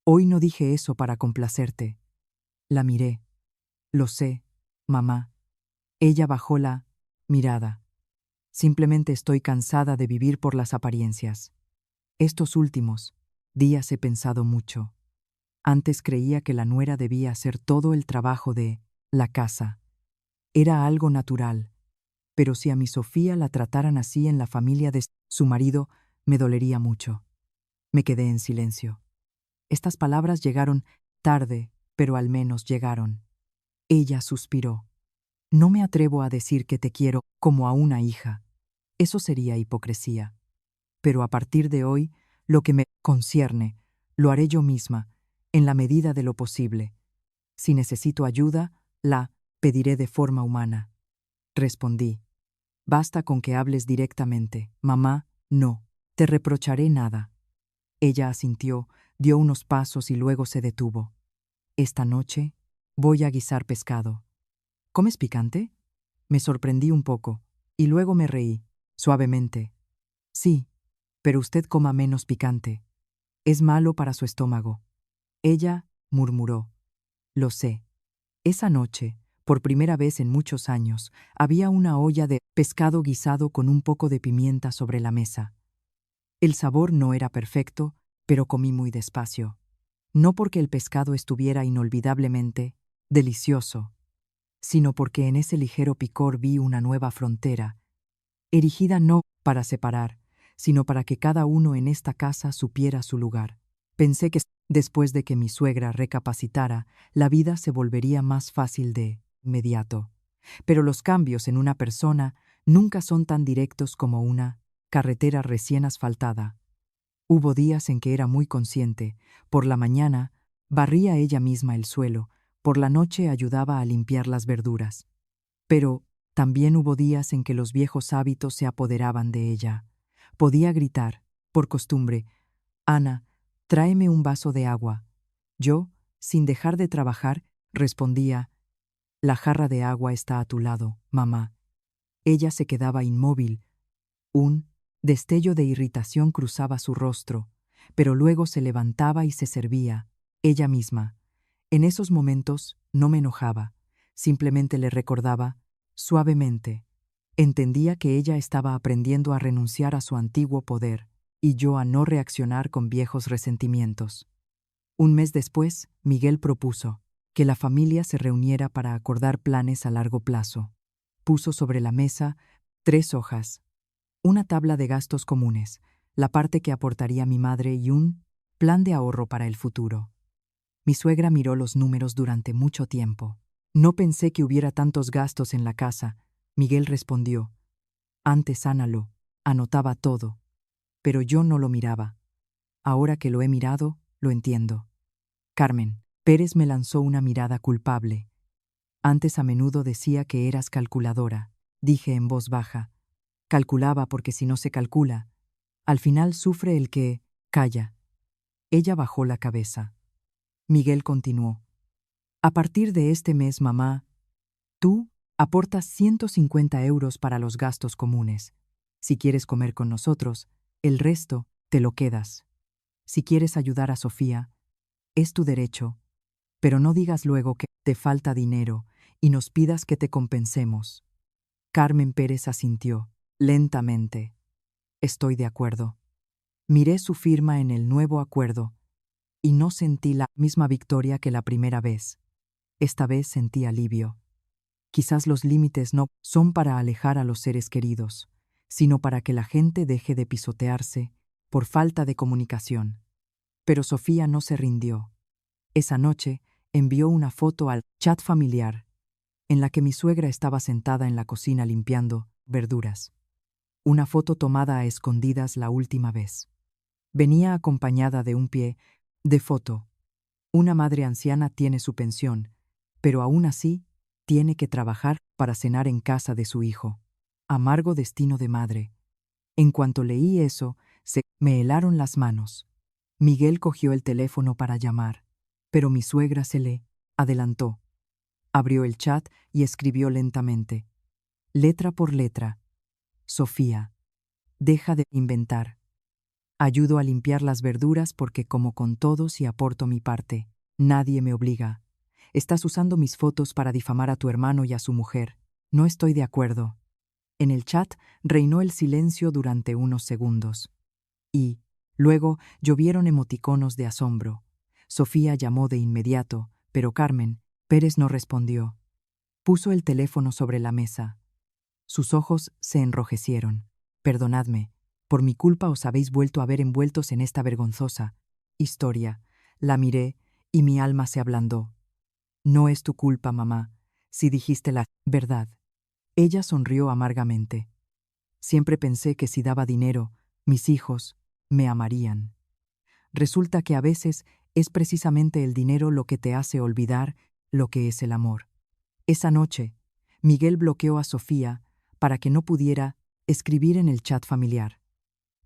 hoy no dije eso para complacerte». La miré. «Lo sé, mamá». Ella bajó la mirada. «Simplemente estoy cansada de vivir por las apariencias. Estos últimos días he pensado mucho. Antes creía que la nuera debía hacer todo el trabajo de la casa. Era algo natural, pero si a mi Sofía la trataran así en la familia de su marido, me dolería mucho». Me quedé en silencio. Estas palabras llegaron tarde, pero al menos llegaron. Ella suspiró. «No me atrevo a decir que te quiero como a una hija. Eso sería hipocresía. Pero a partir de hoy, lo que me concierne, lo haré yo misma, en la medida de lo posible. Si necesito ayuda, la pediré de forma humana». Respondí. «Basta con que hables directamente. Mamá, no te reprocharé nada». Ella asintió, dio unos pasos y luego se detuvo. «Esta noche voy a guisar pescado». «¿Comes picante?» Me sorprendí un poco, y luego me reí, suavemente. «Sí, pero usted coma menos picante. Es malo para su estómago». Ella murmuró. «Lo sé». Esa noche, por primera vez en muchos años, había una olla de pescado guisado con un poco de pimienta sobre la mesa. El sabor no era perfecto, pero comí muy despacio. No porque el pescado estuviera inolvidablemente delicioso, sino porque en ese ligero picor vi una nueva frontera, erigida no para separar, sino para que cada uno en esta casa supiera su lugar. Pensé que después de que mi suegra recapacitara, la vida se volvería más fácil de inmediato. Pero los cambios en una persona nunca son tan directos como una carretera recién asfaltada. Hubo días en que era muy consciente. Por la mañana barría ella misma el suelo, por la noche ayudaba a limpiar las verduras. Pero también hubo días en que los viejos hábitos se apoderaban de ella. Podía gritar, por costumbre: «Ana, tráeme un vaso de agua». Yo, sin dejar de trabajar, respondía: «La jarra de agua está a tu lado, mamá». Ella se quedaba inmóvil. Un destello de irritación cruzaba su rostro, pero luego se levantaba y se servía, ella misma. En esos momentos no me enojaba, simplemente le recordaba, suavemente. Entendía que ella estaba aprendiendo a renunciar a su antiguo poder, y yo a no reaccionar con viejos resentimientos. Un mes después, Miguel propuso que la familia se reuniera para acordar planes a largo plazo. Puso sobre la mesa 3 hojas, una tabla de gastos comunes, la parte que aportaría mi madre y un plan de ahorro para el futuro. Mi suegra miró los números durante mucho tiempo. No pensé que hubiera tantos gastos en la casa. Miguel respondió. Antes Ánalo anotaba todo, pero yo no lo miraba. Ahora que lo he mirado, lo entiendo. Carmen, Pérez me lanzó una mirada culpable. Antes a menudo decía que eras calculadora, dije en voz baja. Calculaba porque si no se calcula, al final sufre el que calla. Ella bajó la cabeza. Miguel continuó. A partir de este mes, mamá, tú aportas 150 euros para los gastos comunes. Si quieres comer con nosotros, el resto te lo quedas. Si quieres ayudar a Sofía, es tu derecho, pero no digas luego que te falta dinero y nos pidas que te compensemos. Carmen Pérez asintió, lentamente. Estoy de acuerdo. Miré su firma en el nuevo acuerdo y no sentí la misma victoria que la primera vez. Esta vez sentí alivio. Quizás los límites no son para alejar a los seres queridos, sino para que la gente deje de pisotearse por falta de comunicación. Pero Sofía no se rindió. Esa noche envió una foto al chat familiar, en la que mi suegra estaba sentada en la cocina limpiando verduras. Una foto tomada a escondidas la última vez. Venía acompañada de un pie de foto. Una madre anciana tiene su pensión, pero aún así tiene que trabajar para cenar en casa de su hijo. Amargo destino de madre. En cuanto leí eso, se me helaron las manos. Miguel cogió el teléfono para llamar, pero mi suegra se le adelantó. Abrió el chat y escribió lentamente, letra por letra. Sofía, deja de inventar. Ayudo a limpiar las verduras porque como con todos y aporto mi parte. Nadie me obliga. Estás usando mis fotos para difamar a tu hermano y a su mujer. No estoy de acuerdo. En el chat reinó el silencio durante unos segundos. Y, luego, llovieron emoticonos de asombro. Sofía llamó de inmediato, pero Carmen Pérez no respondió. Puso el teléfono sobre la mesa. Sus ojos se enrojecieron. Perdonadme, por mi culpa os habéis vuelto a ver envueltos en esta vergonzosa historia. La miré y mi alma se ablandó. No es tu culpa, mamá, si dijiste la verdad. Ella sonrió amargamente. Siempre pensé que si daba dinero, mis hijos me amarían. Resulta que a veces es precisamente el dinero lo que te hace olvidar lo que es el amor. Esa noche, Miguel bloqueó a Sofía para que no pudiera escribir en el chat familiar.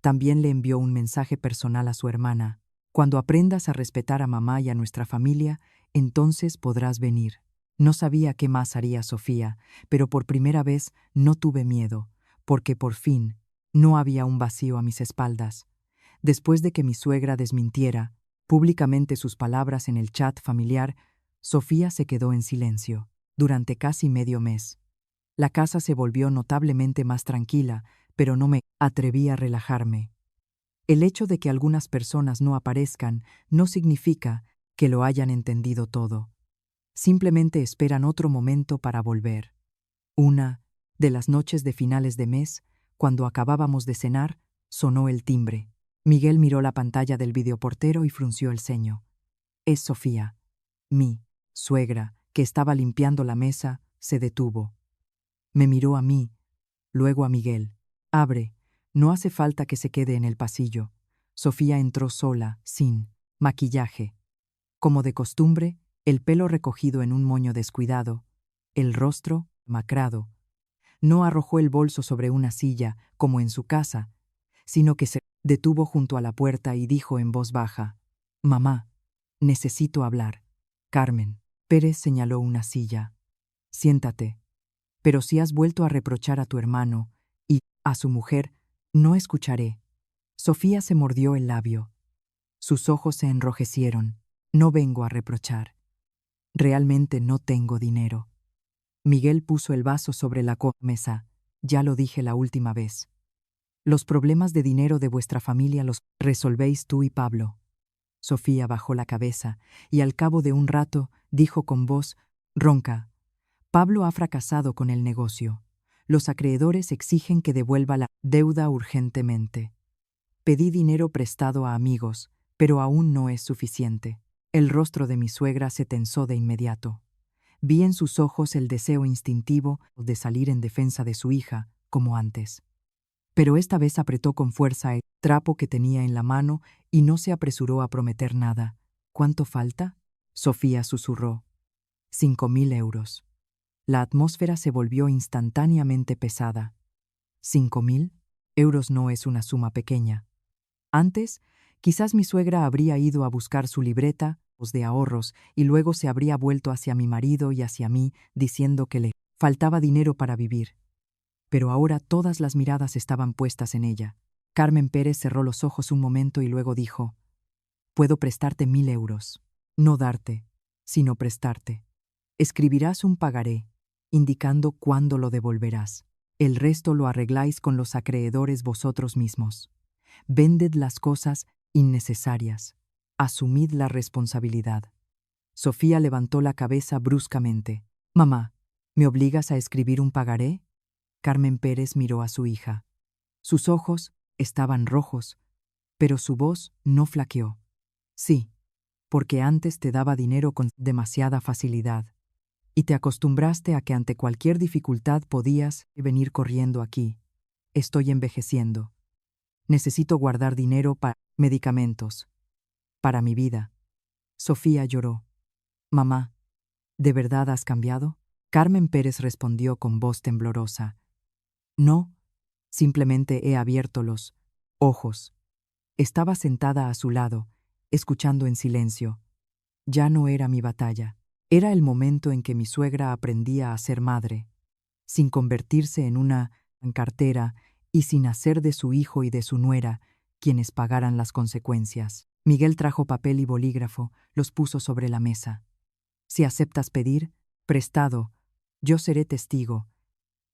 También le envió un mensaje personal a su hermana. Cuando aprendas a respetar a mamá y a nuestra familia, entonces podrás venir. No sabía qué más haría Sofía, pero por primera vez no tuve miedo, porque por fin no había un vacío a mis espaldas. Después de que mi suegra desmintiera públicamente sus palabras en el chat familiar, Sofía se quedó en silencio durante casi medio mes. La casa se volvió notablemente más tranquila, pero no me atreví a relajarme. El hecho de que algunas personas no aparezcan no significa que lo hayan entendido todo. Simplemente esperan otro momento para volver. Una de las noches de finales de mes, cuando acabábamos de cenar, sonó el timbre. Miguel miró la pantalla del videoportero y frunció el ceño. Es Sofía. Mi suegra, que estaba limpiando la mesa, se detuvo. Me miró a mí, luego a Miguel. Abre, no hace falta que se quede en el pasillo. Sofía entró sola, sin maquillaje. Como de costumbre, el pelo recogido en un moño descuidado, el rostro macrado. No arrojó el bolso sobre una silla, como en su casa, sino que se detuvo junto a la puerta y dijo en voz baja, «Mamá, necesito hablar». Carmen Pérez señaló una silla. «Siéntate. Pero si has vuelto a reprochar a tu hermano y a su mujer, no escucharé». Sofía se mordió el labio. Sus ojos se enrojecieron. «No vengo a reprochar. Realmente no tengo dinero. Miguel puso el vaso sobre la mesa. Ya lo dije la última vez. Los problemas de dinero de vuestra familia los resolvéis tú y Pablo. Sofía bajó la cabeza y al cabo de un rato dijo con voz ronca: Pablo ha fracasado con el negocio. Los acreedores exigen que devuelva la deuda urgentemente. Pedí dinero prestado a amigos, pero aún no es suficiente. El rostro de mi suegra se tensó de inmediato. Vi en sus ojos el deseo instintivo de salir en defensa de su hija, como antes. Pero esta vez apretó con fuerza el trapo que tenía en la mano y no se apresuró a prometer nada. ¿Cuánto falta? Sofía susurró. 5.000 euros. La atmósfera se volvió instantáneamente pesada. 5.000 euros no es una suma pequeña. Antes, quizás mi suegra habría ido a buscar su libreta de ahorros y luego se habría vuelto hacia mi marido y hacia mí diciendo que le faltaba dinero para vivir. Pero ahora todas las miradas estaban puestas en ella. Carmen Pérez cerró los ojos un momento y luego dijo: Puedo prestarte 1.000 euros. No darte, sino prestarte. Escribirás un pagaré, indicando cuándo lo devolverás. El resto lo arregláis con los acreedores vosotros mismos. Vended las cosas innecesarias. Asumid la responsabilidad. Sofía levantó la cabeza bruscamente. Mamá, ¿me obligas a escribir un pagaré? Carmen Pérez miró a su hija. Sus ojos estaban rojos, pero su voz no flaqueó. Sí, porque antes te daba dinero con demasiada facilidad, y te acostumbraste a que ante cualquier dificultad podías venir corriendo aquí. Estoy envejeciendo. Necesito guardar dinero para medicamentos, para mi vida. Sofía lloró. Mamá, ¿de verdad has cambiado? Carmen Pérez respondió con voz temblorosa. No, simplemente he abierto los ojos. Estaba sentada a su lado, escuchando en silencio. Ya no era mi batalla. Era el momento en que mi suegra aprendía a ser madre, sin convertirse en una cartera y sin hacer de su hijo y de su nuera quienes pagaran las consecuencias. Miguel trajo papel y bolígrafo, los puso sobre la mesa. Si aceptas pedir, prestado, yo seré testigo.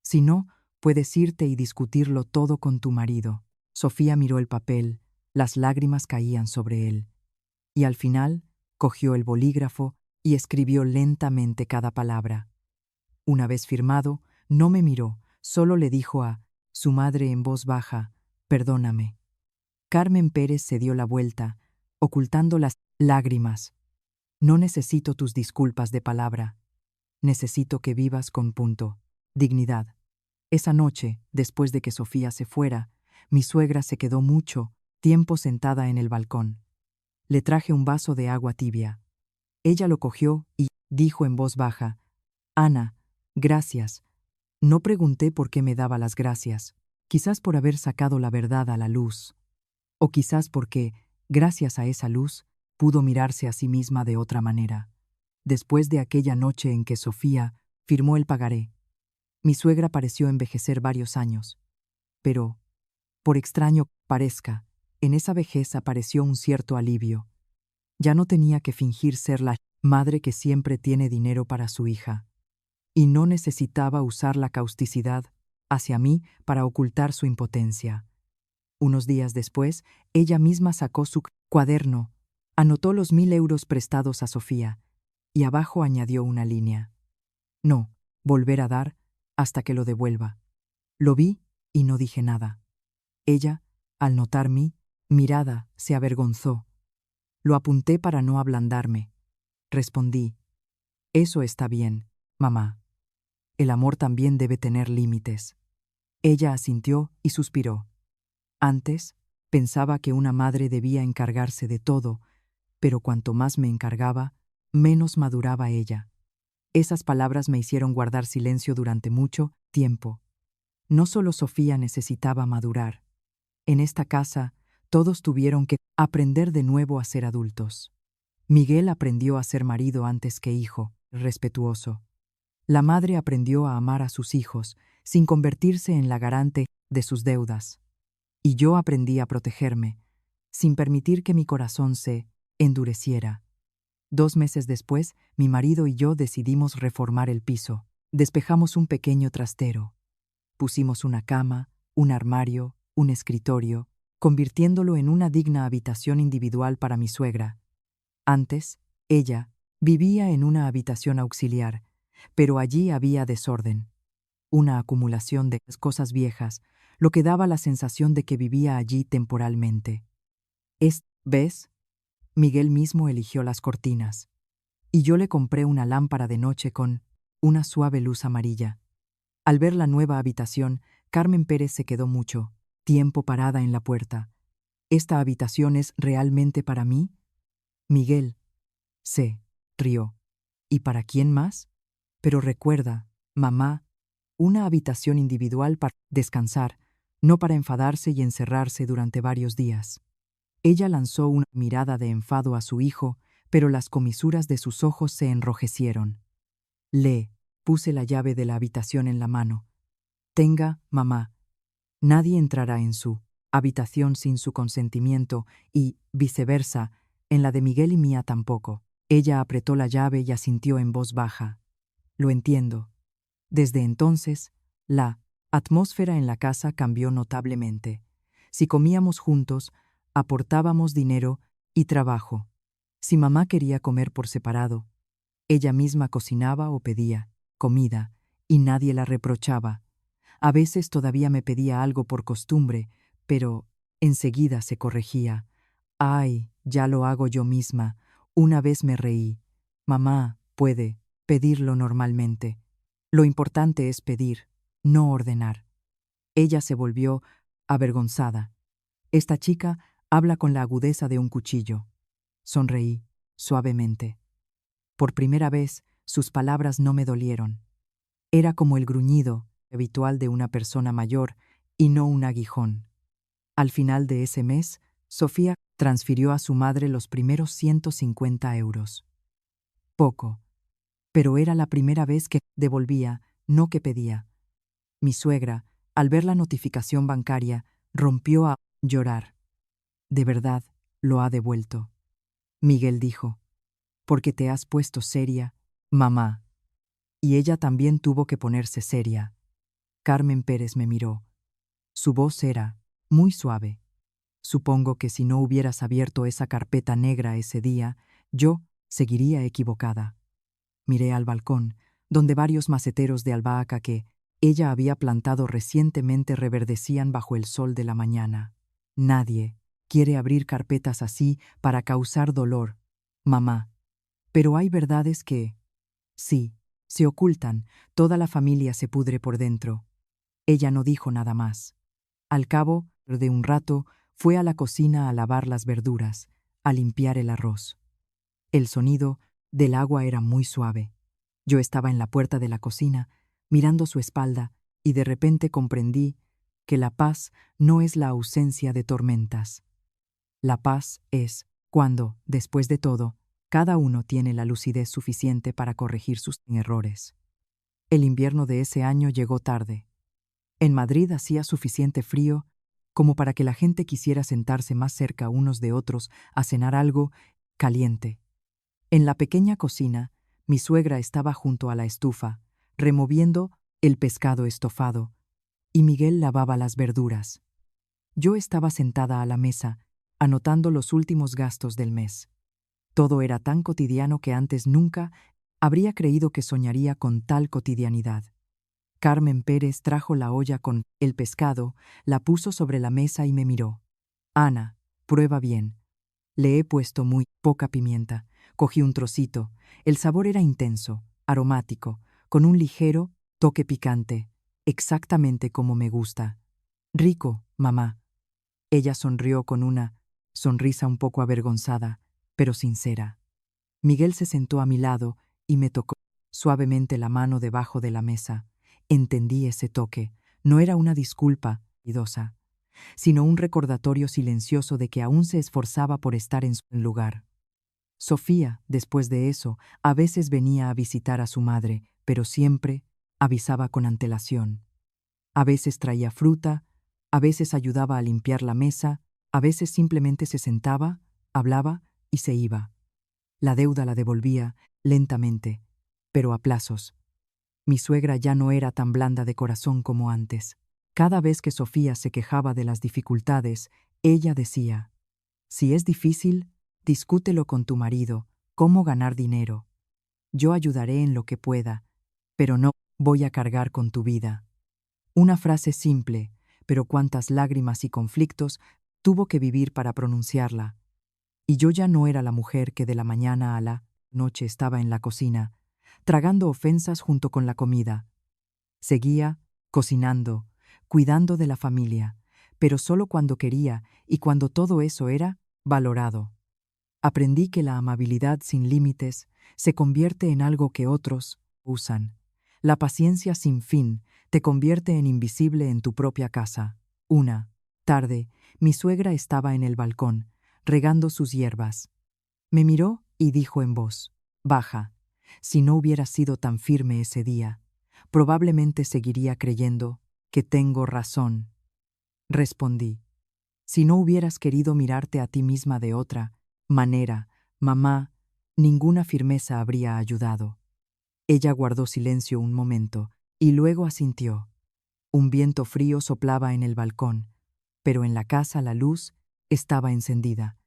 Si no, puedes irte y discutirlo todo con tu marido. Sofía miró el papel, las lágrimas caían sobre él. Y al final, cogió el bolígrafo y escribió lentamente cada palabra. Una vez firmado, no me miró, solo le dijo a su madre en voz baja: Perdóname. Carmen Pérez se dio la vuelta, ocultando las lágrimas. No necesito tus disculpas de palabra. Necesito que vivas con dignidad. Esa noche, después de que Sofía se fuera, mi suegra se quedó mucho tiempo sentada en el balcón. Le traje un vaso de agua tibia. Ella lo cogió y dijo en voz baja: Ana, gracias. No pregunté por qué me daba las gracias. Quizás por haber sacado la verdad a la luz. O quizás porque, gracias a esa luz, pudo mirarse a sí misma de otra manera. Después de aquella noche en que Sofía firmó el pagaré, mi suegra pareció envejecer varios años. Pero, por extraño que parezca, en esa vejez apareció un cierto alivio. Ya no tenía que fingir ser la madre que siempre tiene dinero para su hija. Y no necesitaba usar la causticidad hacia mí para ocultar su impotencia. Unos días después, ella misma sacó su cuaderno, anotó los 1.000 euros prestados a Sofía, y abajo añadió una línea. No, volver a dar hasta que lo devuelva. Lo vi y no dije nada. Ella, al notar mi mirada, se avergonzó. Lo apunté para no ablandarme. Respondí: Eso está bien, mamá. El amor también debe tener límites. Ella asintió y suspiró. Antes, pensaba que una madre debía encargarse de todo, pero cuanto más me encargaba, menos maduraba ella. Esas palabras me hicieron guardar silencio durante mucho tiempo. No solo Sofía necesitaba madurar. En esta casa, todos tuvieron que aprender de nuevo a ser adultos. Miguel aprendió a ser marido antes que hijo, respetuoso. La madre aprendió a amar a sus hijos, sin convertirse en la garante de sus deudas. Y yo aprendí a protegerme, sin permitir que mi corazón se endureciera. 2 meses después, mi marido y yo decidimos reformar el piso. Despejamos un pequeño trastero. Pusimos una cama, un armario, un escritorio, convirtiéndolo en una digna habitación individual para mi suegra. Antes, ella vivía en una habitación auxiliar, pero allí había desorden, una acumulación de cosas viejas, lo que daba la sensación de que vivía allí temporalmente. ¿Ves? Miguel mismo eligió las cortinas, y yo le compré una lámpara de noche con una suave luz amarilla. Al ver la nueva habitación, Carmen Pérez se quedó mucho tiempo parada en la puerta. ¿Esta habitación es realmente para mí? Miguel se rió. ¿Y para quién más? Pero recuerda, mamá, una habitación individual para descansar, no para enfadarse y encerrarse durante varios días. Ella lanzó una mirada de enfado a su hijo, pero las comisuras de sus ojos se enrojecieron. Le puse la llave de la habitación en la mano. Tenga, mamá. Nadie entrará en su habitación sin su consentimiento y, viceversa, en la de Miguel y mía tampoco. Ella apretó la llave y asintió en voz baja. Lo entiendo. Desde entonces, la atmósfera en la casa cambió notablemente. Si comíamos juntos, aportábamos dinero y trabajo. Si mamá quería comer por separado, ella misma cocinaba o pedía comida, y nadie la reprochaba. A veces todavía me pedía algo por costumbre, pero enseguida se corregía. «Ay, ya lo hago yo misma». Una vez me reí. «Mamá puede pedirlo normalmente. Lo importante es pedir, no ordenar». Ella se volvió avergonzada. Esta chica habla con la agudeza de un cuchillo. Sonreí, suavemente. Por primera vez, sus palabras no me dolieron. Era como el gruñido habitual de una persona mayor y no un aguijón. Al final de ese mes, Sofía transfirió a su madre los primeros 150 euros. Poco, pero era la primera vez que devolvía, no que pedía. Mi suegra, al ver la notificación bancaria, rompió a llorar. «De verdad, lo ha devuelto». Miguel dijo, «Porque te has puesto seria, mamá». Y ella también tuvo que ponerse seria. Carmen Pérez me miró. Su voz era muy suave. «Supongo que si no hubieras abierto esa carpeta negra ese día, yo seguiría equivocada». Miré al balcón, donde varios maceteros de albahaca que ella había plantado recientemente reverdecían bajo el sol de la mañana. «Nadie quiere abrir carpetas así para causar dolor, mamá. Pero hay verdades que, sí, se ocultan, toda la familia se pudre por dentro». Ella no dijo nada más. Al cabo de un rato, fue a la cocina a lavar las verduras, a limpiar el arroz. El sonido del agua era muy suave. Yo estaba en la puerta de la cocina, mirando su espalda, y de repente comprendí que la paz no es la ausencia de tormentas. La paz es cuando, después de todo, cada uno tiene la lucidez suficiente para corregir sus errores. El invierno de ese año llegó tarde. En Madrid hacía suficiente frío como para que la gente quisiera sentarse más cerca unos de otros a cenar algo caliente. En la pequeña cocina, mi suegra estaba junto a la estufa, removiendo el pescado estofado, y Miguel lavaba las verduras. Yo estaba sentada a la mesa, anotando los últimos gastos del mes. Todo era tan cotidiano que antes nunca habría creído que soñaría con tal cotidianidad. Carmen Pérez trajo la olla con el pescado, la puso sobre la mesa y me miró. «Ana, prueba bien. Le he puesto muy poca pimienta». Cogí un trocito. El sabor era intenso, aromático, con un ligero toque picante, exactamente como me gusta. «Rico, mamá». Ella sonrió con una sonrisa un poco avergonzada, pero sincera. Miguel se sentó a mi lado y me tocó suavemente la mano debajo de la mesa. Entendí ese toque. No era una disculpa idosa, sino un recordatorio silencioso de que aún se esforzaba por estar en su lugar. Sofía, después de eso, a veces venía a visitar a su madre, pero siempre avisaba con antelación. A veces traía fruta, a veces ayudaba a limpiar la mesa, a veces simplemente se sentaba, hablaba y se iba. La deuda la devolvía lentamente, pero a plazos. Mi suegra ya no era tan blanda de corazón como antes. Cada vez que Sofía se quejaba de las dificultades, ella decía: si es difícil, discútelo con tu marido, cómo ganar dinero. Yo ayudaré en lo que pueda, pero no voy a cargar con tu vida. Una frase simple, pero cuántas lágrimas y conflictos tuvo que vivir para pronunciarla. Y yo ya no era la mujer que de la mañana a la noche estaba en la cocina, tragando ofensas junto con la comida. Seguía cocinando, cuidando de la familia, pero solo cuando quería y cuando todo eso era valorado. Aprendí que la amabilidad sin límites se convierte en algo que otros usan. La paciencia sin fin te convierte en invisible en tu propia casa. Una tarde, mi suegra estaba en el balcón, regando sus hierbas. Me miró y dijo en voz baja: si no hubiera sido tan firme ese día, probablemente seguiría creyendo que tengo razón. Respondí: si no hubieras querido mirarte a ti misma de otra manera, mamá, ninguna firmeza habría ayudado. Ella guardó silencio un momento y luego asintió. Un viento frío soplaba en el balcón, pero en la casa la luz estaba encendida.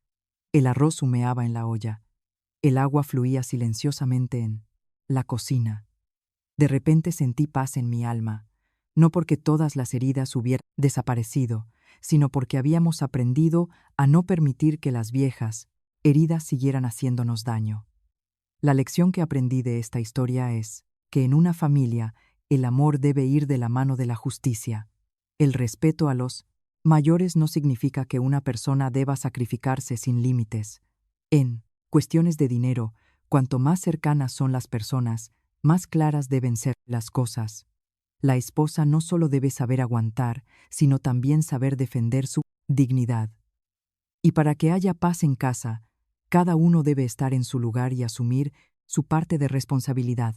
El arroz humeaba en la olla. El agua fluía silenciosamente en la cocina. De repente sentí paz en mi alma, no porque todas las heridas hubieran desaparecido, sino porque habíamos aprendido a no permitir que las viejas heridas siguieran haciéndonos daño. La lección que aprendí de esta historia es que en una familia el amor debe ir de la mano de la justicia. El respeto a los mayores no significa que una persona deba sacrificarse sin límites. En cuestiones de dinero, cuanto más cercanas son las personas, más claras deben ser las cosas. La esposa no solo debe saber aguantar, sino también saber defender su dignidad. Y para que haya paz en casa, cada uno debe estar en su lugar y asumir su parte de responsabilidad.